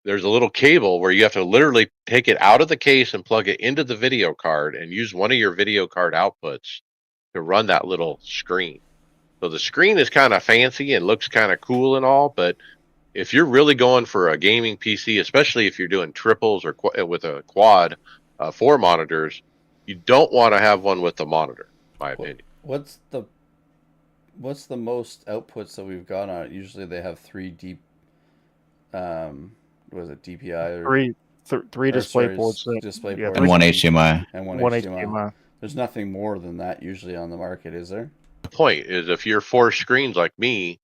there's a little cable where you have to literally take it out of the case and plug it into the video card and use one of your video card outputs to run that little screen. So the screen is kind of fancy and looks kind of cool and all, but if you're really going for a gaming PC, especially if you're doing triples or with a quad, 4 monitors, you don't want to have one with the monitor, in my opinion. What's the most outputs that we've got on it? Usually they have 3 deep. What is it, DPI or three display ports, and one HDMI and one HDMI. There's nothing more than that usually on the market, is there? The point is, if you're 4 screens like me,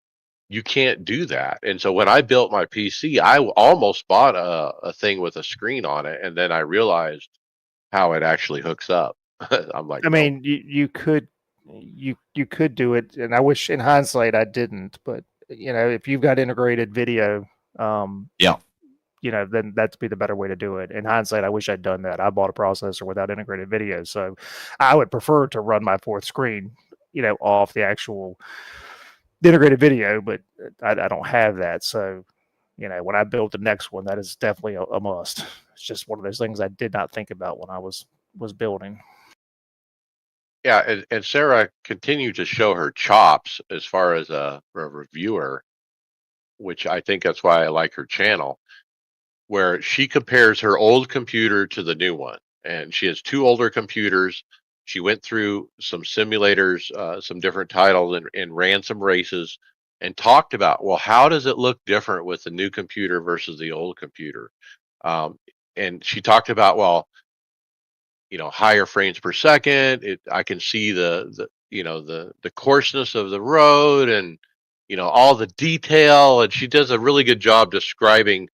you can't do that. And so when I built my PC, I almost bought a thing with a screen on it, and then I realized how it actually hooks up. I'm like, I mean, you could do it, and I wish in hindsight I didn't. But if you've got integrated video, then that'd be the better way to do it. In hindsight, I wish I'd done that. I bought a processor without integrated video, so I would prefer to run my 4th screen, off the actual integrated video, but I don't have that. So, when I build the next one, that is definitely a must. It's just one of those things I did not think about when I was building. Yeah, and Sarah continued to show her chops as far as a reviewer. which I think that's why I like her channel, where she compares her old computer to the new one. And she has two older computers. She went through some simulators, some different titles, and ran some races and talked about, well, how does it look different with the new computer versus the old computer? Um, and she talked about, well, higher frames per second. I can see the coarseness of the road, and all the detail. And she does a really good job describing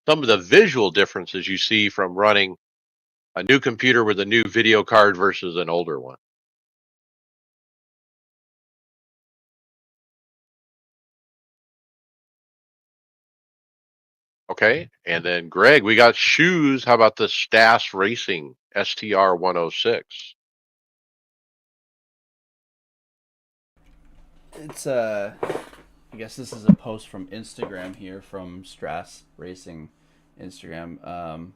some of the visual differences you see from running a new computer with a new video card versus an older one. Okay, and then Greg, we got shoes. How about the Stas Racing STR 106? It's I guess this is a post from Instagram here from Strass Racing Instagram.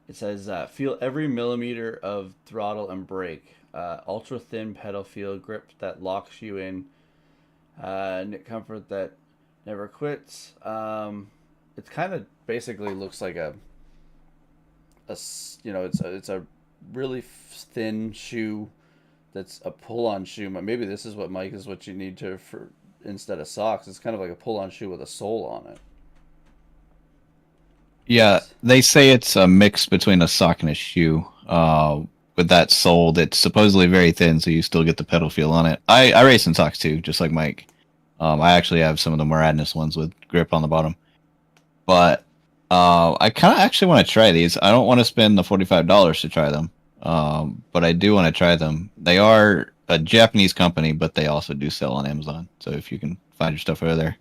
It says, feel every millimeter of throttle and brake. Ultra thin pedal feel, grip that locks you in, knit comfort that never quits. It kind of basically looks like it's a really thin shoe that's a pull-on shoe. Maybe this is what you need for instead of socks. It's kind of like a pull-on shoe with a sole on it. Yeah, they say it's a mix between a sock and a shoe. With that sole that's supposedly very thin, so you still get the pedal feel on it. I race in socks too, just like Mike. I actually have some of the Moradness ones with grip on the bottom. But I kind of actually want to try these. I don't want to spend the $45 to try them, but I do want to try them. They are a Japanese company, but they also do sell on Amazon. So if you can find your stuff over there.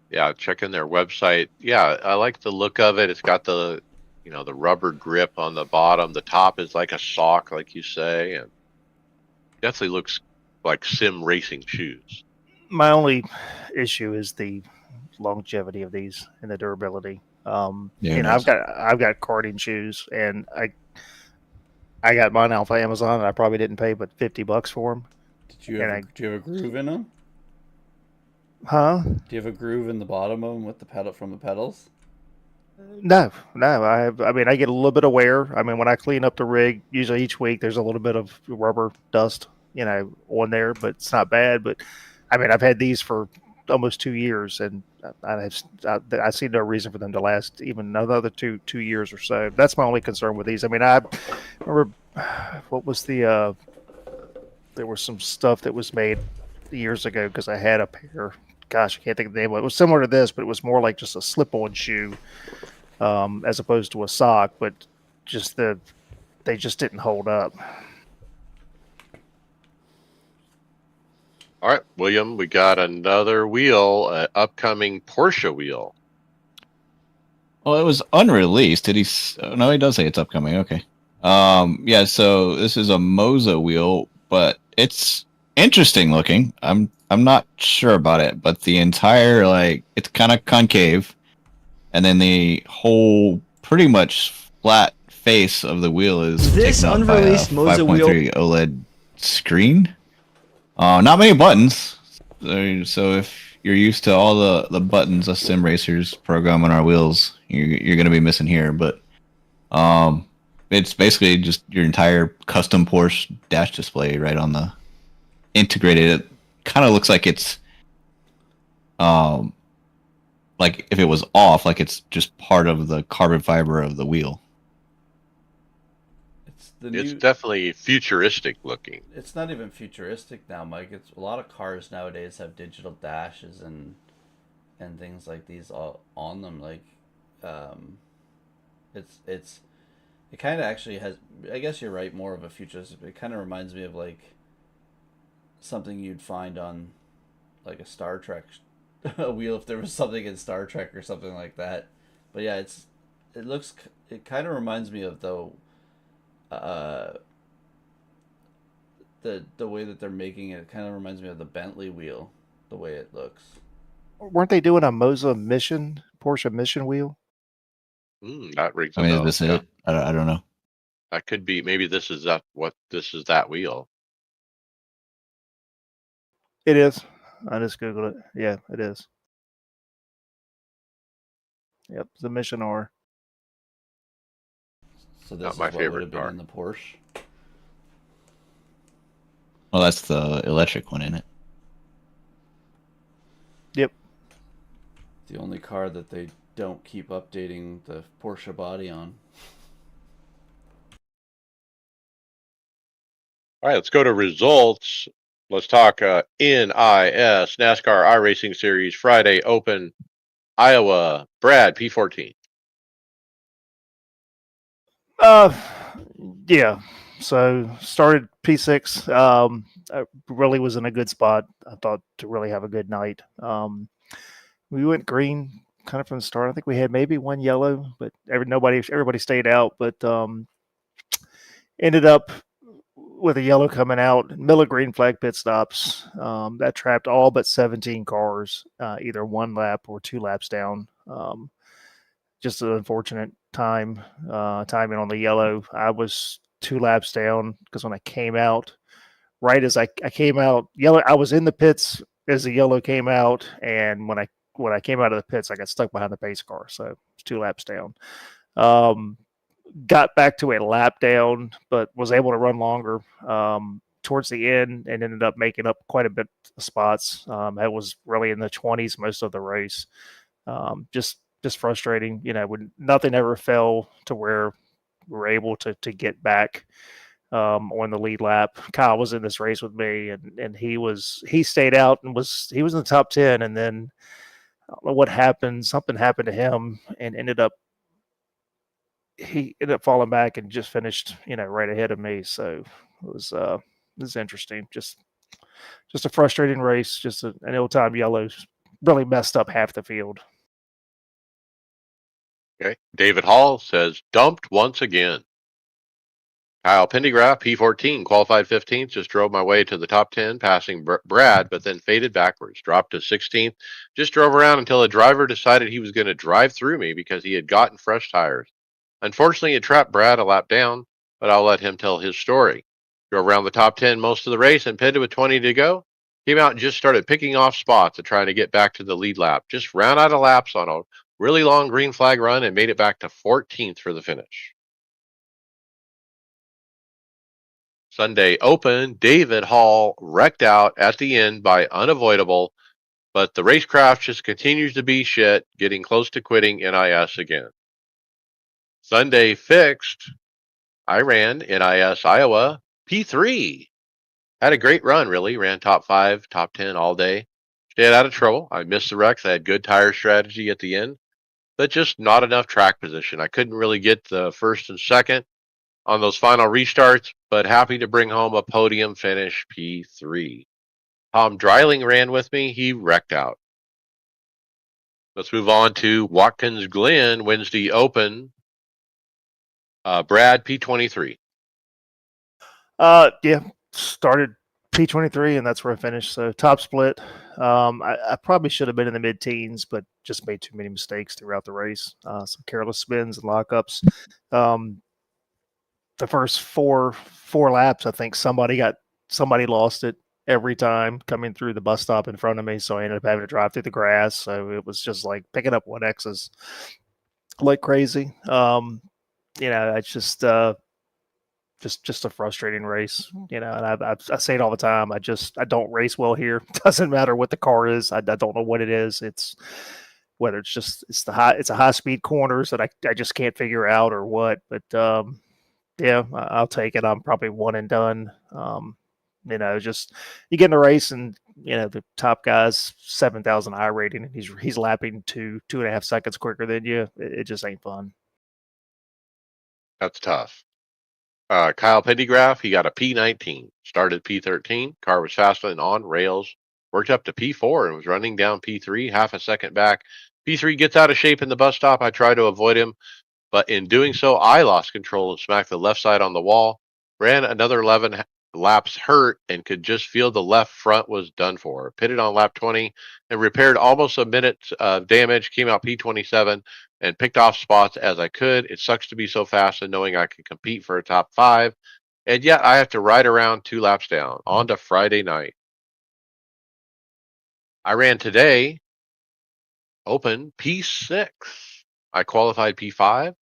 Yeah, check in their website. Yeah, I like the look of it. It's got the rubber grip on the bottom. The top is like a sock, like you say, and definitely looks like sim racing shoes. My only issue is the longevity of these and the durability. Nice. I've got karting shoes, and I got mine off of Amazon, and I probably didn't pay but $50 for them. Do you have a groove in them? Huh? Do you have a groove in the bottom of them with the pedal from the pedals? No. I get a little bit of wear. I mean, when I clean up the rig, usually each week there's a little bit of rubber dust, on there, but it's not bad. But I mean, I've had these for almost 2 years, and I see no reason for them to last even another two years or so. That's my only concern with these. I mean, I remember what was there was some stuff that was made years ago because I had a pair. Gosh, I can't think of the name of it. It was similar to this, but it was more like just a slip-on shoe, as opposed to a sock. But they just didn't hold up. All right, William, we got another wheel, upcoming Porsche wheel. Well, it was unreleased. Did he? No, he does say it's upcoming. Okay. Yeah. So this is a Moza wheel, but it's interesting looking. I'm not sure about it, but the entire it's kind of concave, and then the whole pretty much flat face of the wheel is this taken up by a unreleased Moza 5.3 OLED screen. Not many buttons. So if you're used to all the buttons us sim racers program on our wheels, you're going to be missing here. But it's basically just your entire custom Porsche dash display right on the integrated. It kind of looks like it's like if it was off, like it's just part of the carbon fiber of the wheel. It's definitely futuristic looking. It's not even futuristic now, Mike. It's a lot of cars nowadays have digital dashes and things like these all on them. Like, it kind of actually has. I guess you're right. More of a futuristic. It kind of reminds me of like something you'd find on like a Star Trek a wheel if there was something in Star Trek or something like that. But yeah, it kind of reminds me of the way that they're making it. It kind of reminds me of the Bentley wheel, the way it looks. Weren't they doing a Porsche Mission wheel? That rings a I mean, bell. is this it? I don't know. That could be. Maybe this is that wheel. It is. I just googled it. Yeah, it is. Yep, the Mission R. So this Not is my what would favorite have been car. in the Porsche. Well, that's the electric one in it. Yep. The only car that they don't keep updating the Porsche body on. All right, let's go to results. Let's talk NIS, NASCAR iRacing Series, Friday Open, Iowa. Brad, P14. Uh, yeah. So started P6. I really was in a good spot. I thought to really have a good night. We went green kind of from the start. I think we had maybe one yellow, but everybody stayed out. But ended up with a yellow coming out. Miller green flag pit stops. That trapped all but 17 cars, either one lap or 2 laps down. Just an unfortunate timing on the yellow. I was 2 laps down because when I came out, right as I came out, yellow. I was in the pits as the yellow came out, and when I came out of the pits, I got stuck behind the pace car, so it's 2 laps down. Um, got back to a lap down, but was able to run longer towards the end, and ended up making up quite a bit of spots. I was really in the 20s most of the race. Just frustrating, when nothing ever fell to where we were able to get back on the lead lap. Kyle was in this race with me, and he stayed out and he was in the top 10, and then I don't know what happened. Something happened to him, and he ended up falling back and just finished right ahead of me. So it was interesting. Just a frustrating race. Just an ill time yellow really messed up half the field. Okay. David Hall says, dumped once again. Kyle Pendergraft, P14, qualified 15th, just drove my way to the top 10, passing Brad, but then faded backwards, dropped to 16th, just drove around until a driver decided he was going to drive through me because he had gotten fresh tires. Unfortunately, it trapped Brad a lap down, but I'll let him tell his story. Drove around the top 10 most of the race and pitted with 20 to go. Came out and just started picking off spots and trying to get back to the lead lap. Just ran out of laps on a really long green flag run and made it back to 14th for the finish. Sunday Open, David Hall wrecked out at the end by unavoidable, but the racecraft just continues to be shit, getting close to quitting NIS again. Sunday Fixed, I ran NIS Iowa P3. Had a great run, really. Ran top 5, top 10 all day. Stayed out of trouble. I missed the wrecks. I had good tire strategy at the end, but just not enough track position. I couldn't really get the first and second on those final restarts, but happy to bring home a podium finish P3. Tom Dreiling ran with me. He wrecked out. Let's move on to Watkins Glen Wednesday Open. Brad P23. Yeah, started P23, and that's where I finished. So top split. I probably should have been in the mid-teens, but just made too many mistakes throughout the race. Some careless spins and lockups. The first four laps, I think somebody lost it every time coming through the bus stop in front of me. So I ended up having to drive through the grass. So it was just like picking up 1X's like crazy. It's just a frustrating race, and I say it all the time. I don't race well here. Doesn't matter what the car is. I don't know what it is. It's whether it's a high speed corners that I just can't figure out or what. But yeah, I'll take it. I'm probably one and done. Just you get in a race and the top guy's 7,000 I rating and he's lapping 2.5 seconds quicker than you. It just ain't fun. That's tough. Kyle Pendergraft, he got a P19. Started P13. Car was fast and on rails. Worked up to P4 and was running down P3, half a second back. P3 gets out of shape in the bus stop. I try to avoid him, but in doing so, I lost control and smacked the left side on the wall. Ran another 11 laps hurt and could just feel the left front was done for. Pitted on lap 20 and repaired almost a minute of damage. Came out P27 and picked off spots as I could. It sucks to be so fast and knowing I can compete for a top 5. And yet I have to ride around 2 laps down. On to Friday night. I ran today, open P6. I qualified P5.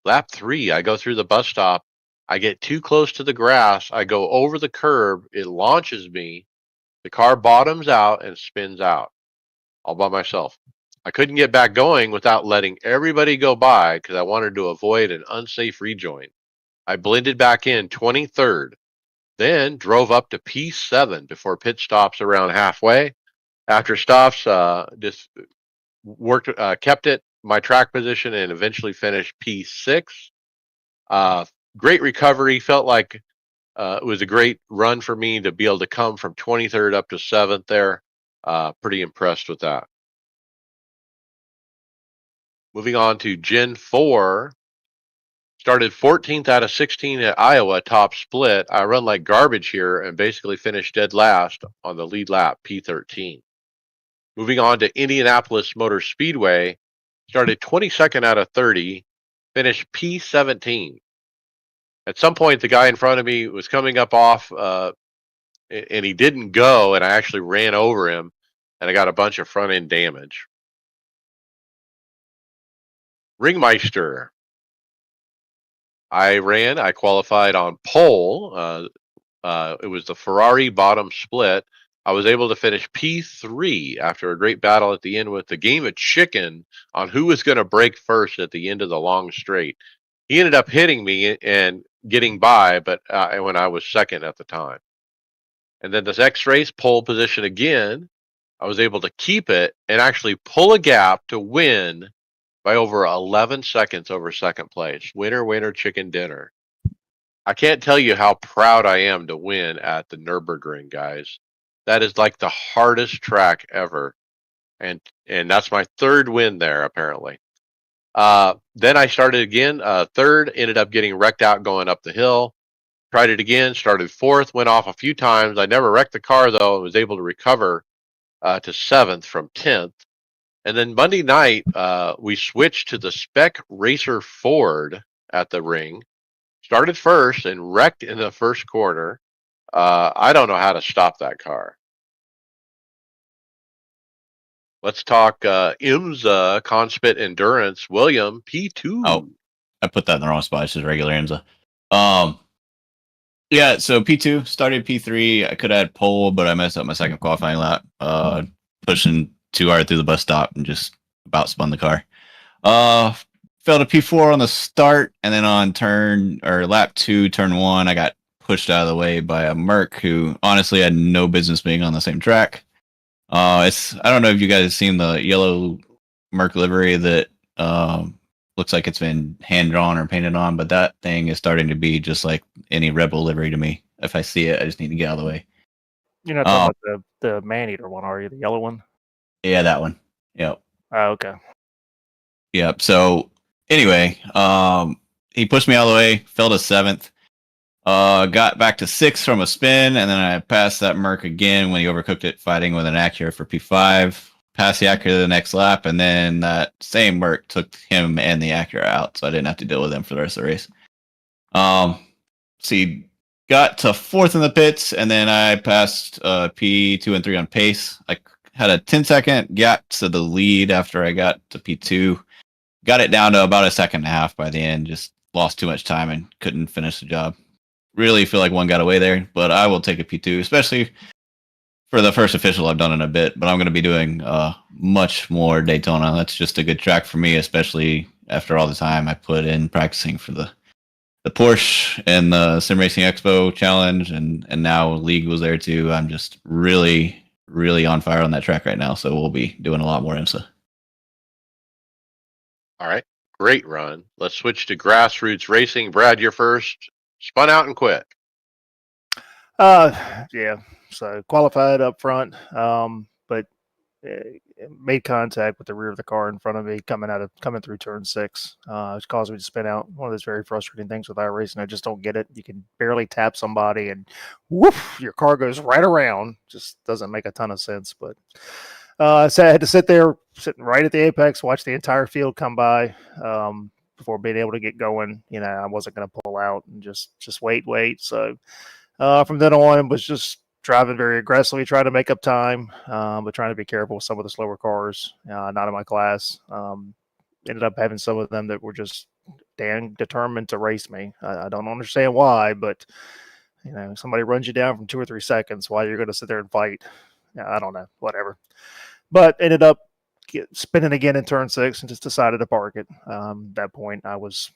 Lap 3, I go through the bus stop. I get too close to the grass. I go over the curb. It launches me. The car bottoms out and spins out all by myself. I couldn't get back going without letting everybody go by because I wanted to avoid an unsafe rejoin. I blended back in 23rd, then drove up to P7 before pit stops around halfway. After stops, just kept it my track position and eventually finished P6. Uh, Great recovery. Felt like it was a great run for me to be able to come from 23rd up to 7th there. Pretty impressed with that. Moving on to Gen 4. Started 14th out of 16 at Iowa, top split. I run like garbage here and basically finished dead last on the lead lap, P13. Moving on to Indianapolis Motor Speedway. Started 22nd out of 30, finished P17. At some point, the guy in front of me was coming up off, and he didn't go, and I actually ran over him, and I got a bunch of front end damage. Ringmeister. I qualified on pole. It was the Ferrari bottom split. I was able to finish P3 after a great battle at the end with the game of chicken on who was going to break first at the end of the long straight. He ended up hitting me and getting by, but when I was second at the time. And then this X race pole position again, I was able to keep it and actually pull a gap to win by over 11 seconds over second place. Winner, winner, chicken dinner. I can't tell you how proud I am to win at the Nürburgring, guys. That is like the hardest track ever. And that's my third win there, apparently. Then I started again, third, ended up getting wrecked out going up the hill. Tried it again, started fourth, went off a few times. I never wrecked the car, though, and was able to recover to 7th from 10th. And then Monday night, we switched to the Spec Racer Ford at the ring. Started first and wrecked in the first corner. I don't know how to stop that car. Let's talk IMSA Conspit Endurance. William, P2. Oh, I put that in the wrong spot. It's just regular IMSA. Yeah, so P2, started P3. I could have had pole, but I messed up my second qualifying lap, pushing too hard through the bus stop and just about spun the car. Fell to P4 on the start, and then on lap 2, turn 1, I got pushed out of the way by a Merc who honestly had no business being on the same track. I don't know if you guys have seen the yellow Merc livery that looks like it's been hand drawn or painted on, but that thing is starting to be just like any Rebel livery to me. If I see it, I just need to get out of the way. You're not talking about the man-eater one, are you? The yellow one? Yeah, that one. Yep. Oh, okay. Yep. So anyway, he pushed me out of the way, fell to 7th. Got back to 6th from a spin, and then I passed that Merc again when he overcooked it, fighting with an Acura for P5. Passed the Acura the next lap, and then that same Merc took him and the Acura out, so I didn't have to deal with him for the rest of the race. So he got to 4th in the pits, and then I passed P2 and 3 on pace. I had a 10-second gap to the lead after I got to P2. Got it down to about a second and a half by the end. Just lost too much time and couldn't finish the job. Really feel like one got away there, but I will take a P2, especially for the first official I've done in a bit. But I'm going to be doing much more Daytona. That's just a good track for me, especially after all the time I put in practicing for the Porsche and the Sim Racing Expo Challenge, and now League was there too. I'm just really, really on fire on that track right now, so we'll be doing a lot more IMSA. All right. Great run. Let's switch to grassroots racing. Brad, you're first. Spun out and quit. Yeah. So qualified up front, but made contact with the rear of the car in front of me coming through turn 6. It's caused me to spin out. One of those very frustrating things with iRacing. I just don't get it. You can barely tap somebody and woof, your car goes right around. Just doesn't make a ton of sense. But so I had to sit there, sitting right at the apex, watch the entire field come by before being able to get going. I wasn't going to pull out and just wait. So from then on, it was just driving very aggressively, trying to make up time, but trying to be careful with some of the slower cars, not in my class. Ended up having some of them that were just damn determined to race me. I don't understand why, but somebody runs you down from 2 or 3 seconds while you're going to sit there and fight. I don't know, whatever. But ended up spinning again in turn 6 and just decided to park it. At that point, I was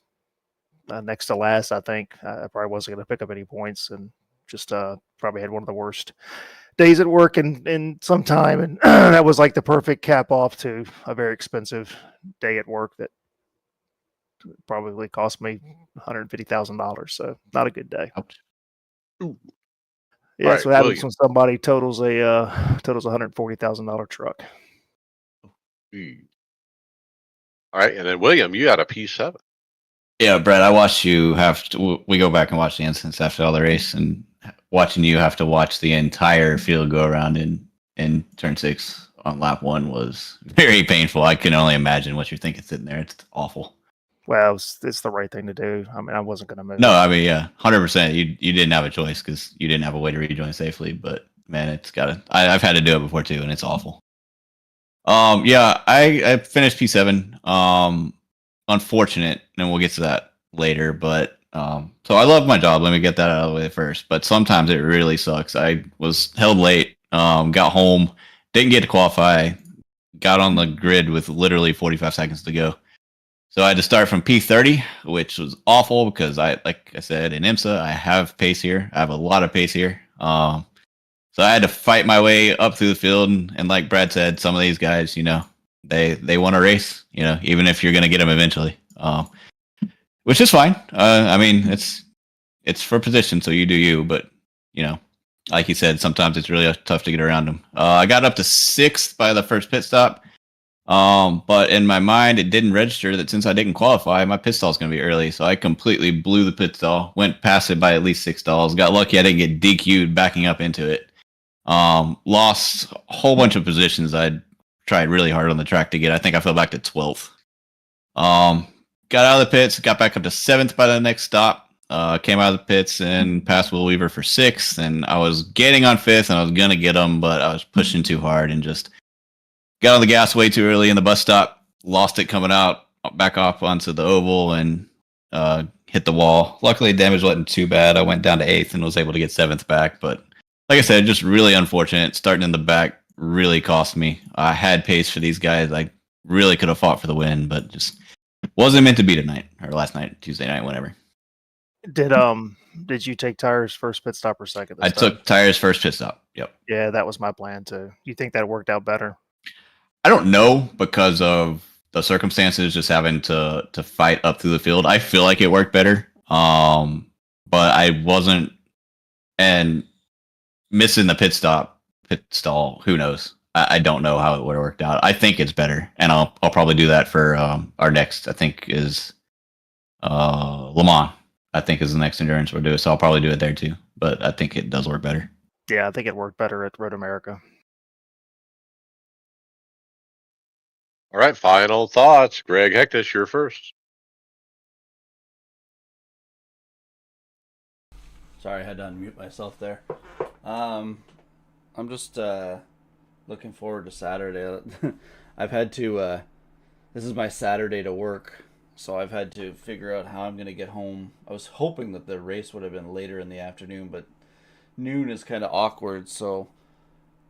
next to last, I think. I probably wasn't going to pick up any points and just probably had one of the worst days at work in some time. And that was like the perfect cap off to a very expensive day at work that probably cost me $150,000. So not a good day. Ooh. Yeah, that's All what right, happens when somebody totals $140,000 truck. All right, and then William, you got a P7. Yeah, Brett, I watched you we go back and watch the instance after all the race, and watching you have to watch the entire field go around in turn 6 on lap 1 was very painful. I can only imagine what you're thinking sitting there. It's awful. Well, it's the right thing to do. I mean, I wasn't going to move. No, I mean, yeah, 100%. You didn't have a choice because you didn't have a way to rejoin safely. But man, it's gotta. I've had to do it before too, and it's awful. Yeah, I finished P7. Unfortunate, and we'll get to that later. But so I love my job. Let me get that out of the way first. But sometimes it really sucks. I was held late. Got home, didn't get to qualify. Got on the grid with literally 45 seconds to go. So I had to start from P30, which was awful because like I said, in IMSA, I have pace here. I have a lot of pace here. So I had to fight my way up through the field, and like Brad said, some of these guys, they want to race, even if you're going to get them eventually, which is fine. I mean, it's for position, so you do you. But like you said, sometimes it's really tough to get around them. I got up to 6th by the first pit stop. But in my mind, it didn't register that since I didn't qualify, my pit stall is going to be early. So I completely blew the pit stall, went past it by at least 6 stalls. Got lucky I didn't get DQ'd backing up into it. Lost a whole bunch of positions I tried really hard on the track to get. I think I fell back to 12th. Got out of the pits, got back up to 7th by the next stop. Came out of the pits and passed Will Weaver for 6th. And I was getting on 5th and I was going to get him, but I was pushing too hard and just got on the gas way too early in the bus stop, lost it coming out, back off onto the oval, and hit the wall. Luckily, damage wasn't too bad. I went down to 8th and was able to get 7th back. But like I said, just really unfortunate. Starting in the back really cost me. I had pace for these guys. I really could have fought for the win, but just wasn't meant to be tonight or last night, Tuesday night, whatever. Did you take Tyre's first pit stop or second? I took Tyre's first pit stop. Yep. Yeah, that was my plan too. You think that worked out better? I don't know because of the circumstances, just having to fight up through the field. I feel like it worked better, but I wasn't, and missing the pit stall. Who knows? I don't know how it would have worked out. I think it's better, and I'll probably do that for our next. I think is Le Mans. I think is the next endurance we'll do. So I'll probably do it there too. But I think it does work better. Yeah, I think it worked better at Road America. All right, final thoughts. Greg Hectus, you're first. Sorry, I had to unmute myself there. I'm just looking forward to Saturday. I've had to. This is my Saturday to work, so I've had to figure out how I'm going to get home. I was hoping that the race would have been later in the afternoon, but noon is kind of awkward, so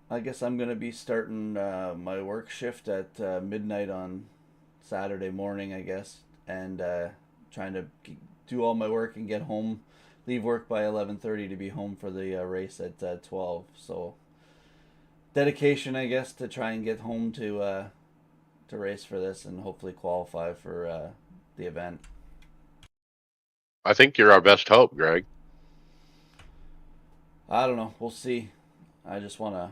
I guess I'm going to be starting my work shift at midnight on Saturday morning, I guess, and trying to do all my work and get home. Leave work by 11:30 to be home for the race at 12. So dedication, I guess, to try and get home to race for this and hopefully qualify for the event. I think you're our best hope, Greg. I don't know. We'll see. I just want to.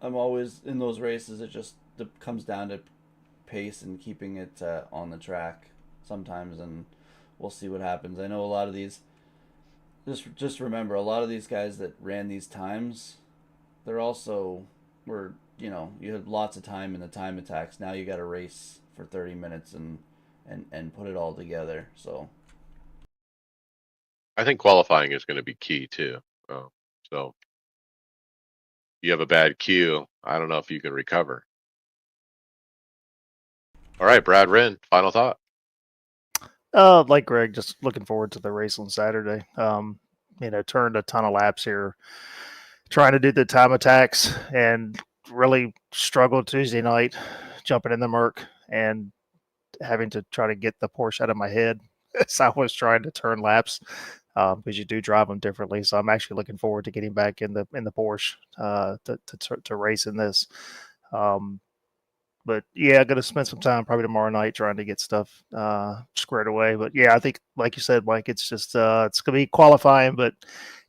I'm always in those races. It just comes down to pace and keeping it on the track sometimes, and we'll see what happens. I know a lot of these. Just remember, a lot of these guys that ran these times, they're also were you had lots of time in the time attacks. Now you got to race for 30 minutes and put it all together. So I think qualifying is going to be key too. So you have a bad cue. I don't know if you can recover. All right, Brad Wren, final thought. Like Greg, just looking forward to the race on Saturday. Turned a ton of laps here, trying to do the time attacks, and really struggled Tuesday night, jumping in the Merc and having to try to get the Porsche out of my head as I was trying to turn laps, because you do drive them differently. So I'm actually looking forward to getting back in the Porsche to race in this. But yeah, I'm gonna spend some time probably tomorrow night trying to get stuff squared away. But yeah, I think like you said, Mike, it's just it's gonna be qualifying. But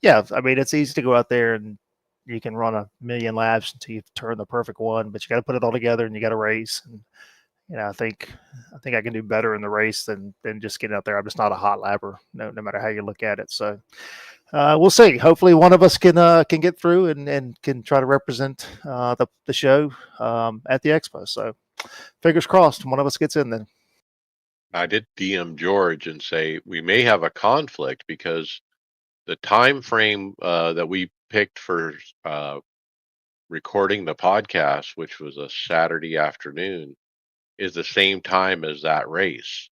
yeah, I mean, it's easy to go out there and you can run a million laps until you turn the perfect one, but you got to put it all together and you got to race. And I think I can do better in the race than just getting out there. I'm just not a hot lapper, no matter how you look at it. So we'll see. Hopefully, one of us can get through and can try to represent the show at the expo. So, fingers crossed, one of us gets in then. I did DM George and say we may have a conflict because the time frame that we picked for recording the podcast, which was a Saturday afternoon, is the same time as that race.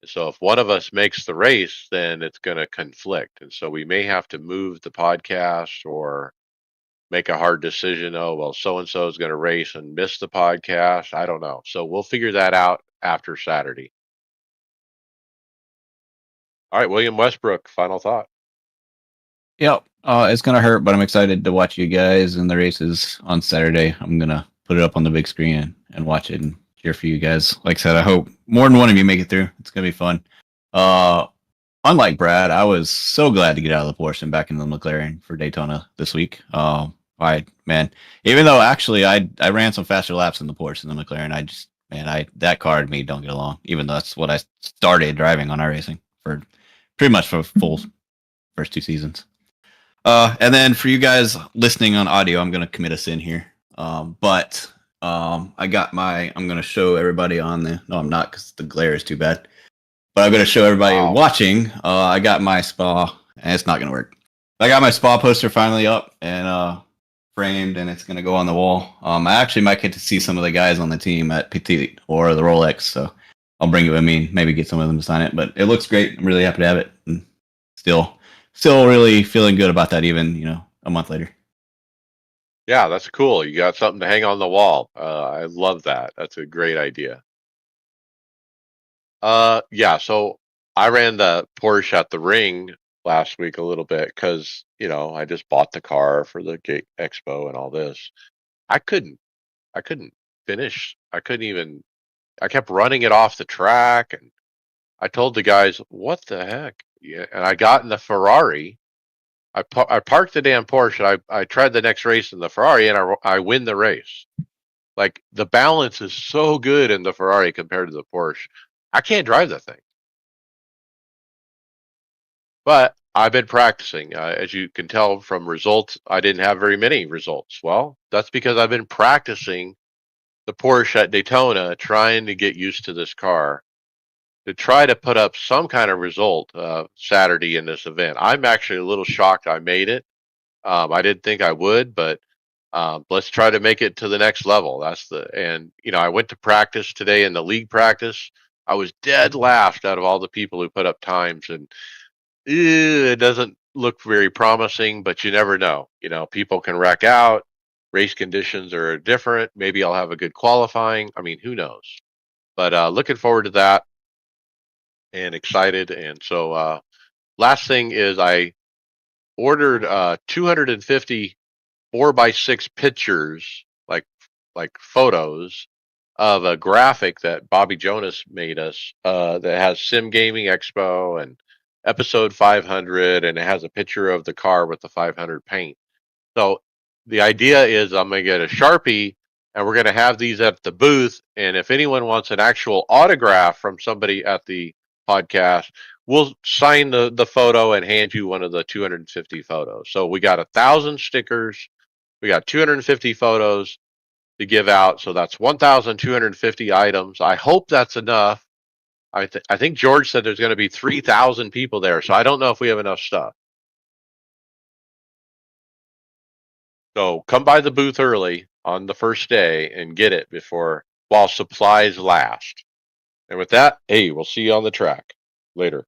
So if one of us makes the race, then it's going to conflict. And so we may have to move the podcast or make a hard decision. Oh, well, so and so is going to race and miss the podcast. I don't know. So we'll figure that out after Saturday. All right, William Westbrook, final thought. Yep. It's gonna hurt, but I'm excited to watch you guys in the races on Saturday. I'm gonna put it up on the big screen and watch it and cheer for you guys. Like I said, I hope more than one of you make it through. It's gonna be fun. Unlike Brad, I was so glad to get out of the Porsche and back into the McLaren for Daytona this week. Even though actually I ran some faster laps in the Porsche than the McLaren, that car and me don't get along. Even though that's what I started driving on iRacing for pretty much for full first 2 seasons. And then for you guys listening on audio, I'm going to commit us in here. I'm going to show everybody on the, no, I'm not because the glare is too bad. But I'm going to show everybody watching. I got my Spa, and it's not going to work. I got my Spa poster finally up and framed, and it's going to go on the wall. I actually might get to see some of the guys on the team at Petit or the Rolex, so I'll bring it with me and maybe get some of them to sign it. But it looks great. I'm really happy to have it. And still really feeling good about that even, a month later. Yeah, that's cool. You got something to hang on the wall. I love that. That's a great idea. Yeah, so I ran the Porsche at the ring last week a little bit because, I just bought the car for the expo and all this. I couldn't finish. I kept running it off the track and I told the guys, what the heck? Yeah, and I got in the Ferrari. I parked the damn Porsche. And I tried the next race in the Ferrari, and I win the race. Like the balance is so good in the Ferrari compared to the Porsche. I can't drive the thing, but I've been practicing. As you can tell from results, I didn't have very many results. Well, that's because I've been practicing the Porsche at Daytona, trying to get used to this car to try to put up some kind of result Saturday in this event. I'm actually a little shocked I made it. I didn't think I would, but let's try to make it to the next level. I went to practice today in the league practice. I was dead last out of all the people who put up times, and it doesn't look very promising, but you never know. People can wreck out. Race conditions are different. Maybe I'll have a good qualifying. I mean, who knows? But looking forward to that and excited. And so last thing is I ordered 250 4x6 pictures, like photos of a graphic that Bobby Jonas made us that has Sim Gaming Expo and episode 500, and it has a picture of the car with the 500 paint. So the idea is I'm going to get a Sharpie and we're going to have these at the booth. And if anyone wants an actual autograph from somebody at the podcast, we'll sign the photo and hand you one of the 250 photos. So we got 1,000 stickers. We got 250 photos to give out. So that's 1,250 items. I hope that's enough. I think George said there's going to be 3,000 people there. So I don't know if we have enough stuff. So come by the booth early on the first day and get it while supplies last. And with that, hey, we'll see you on the track later.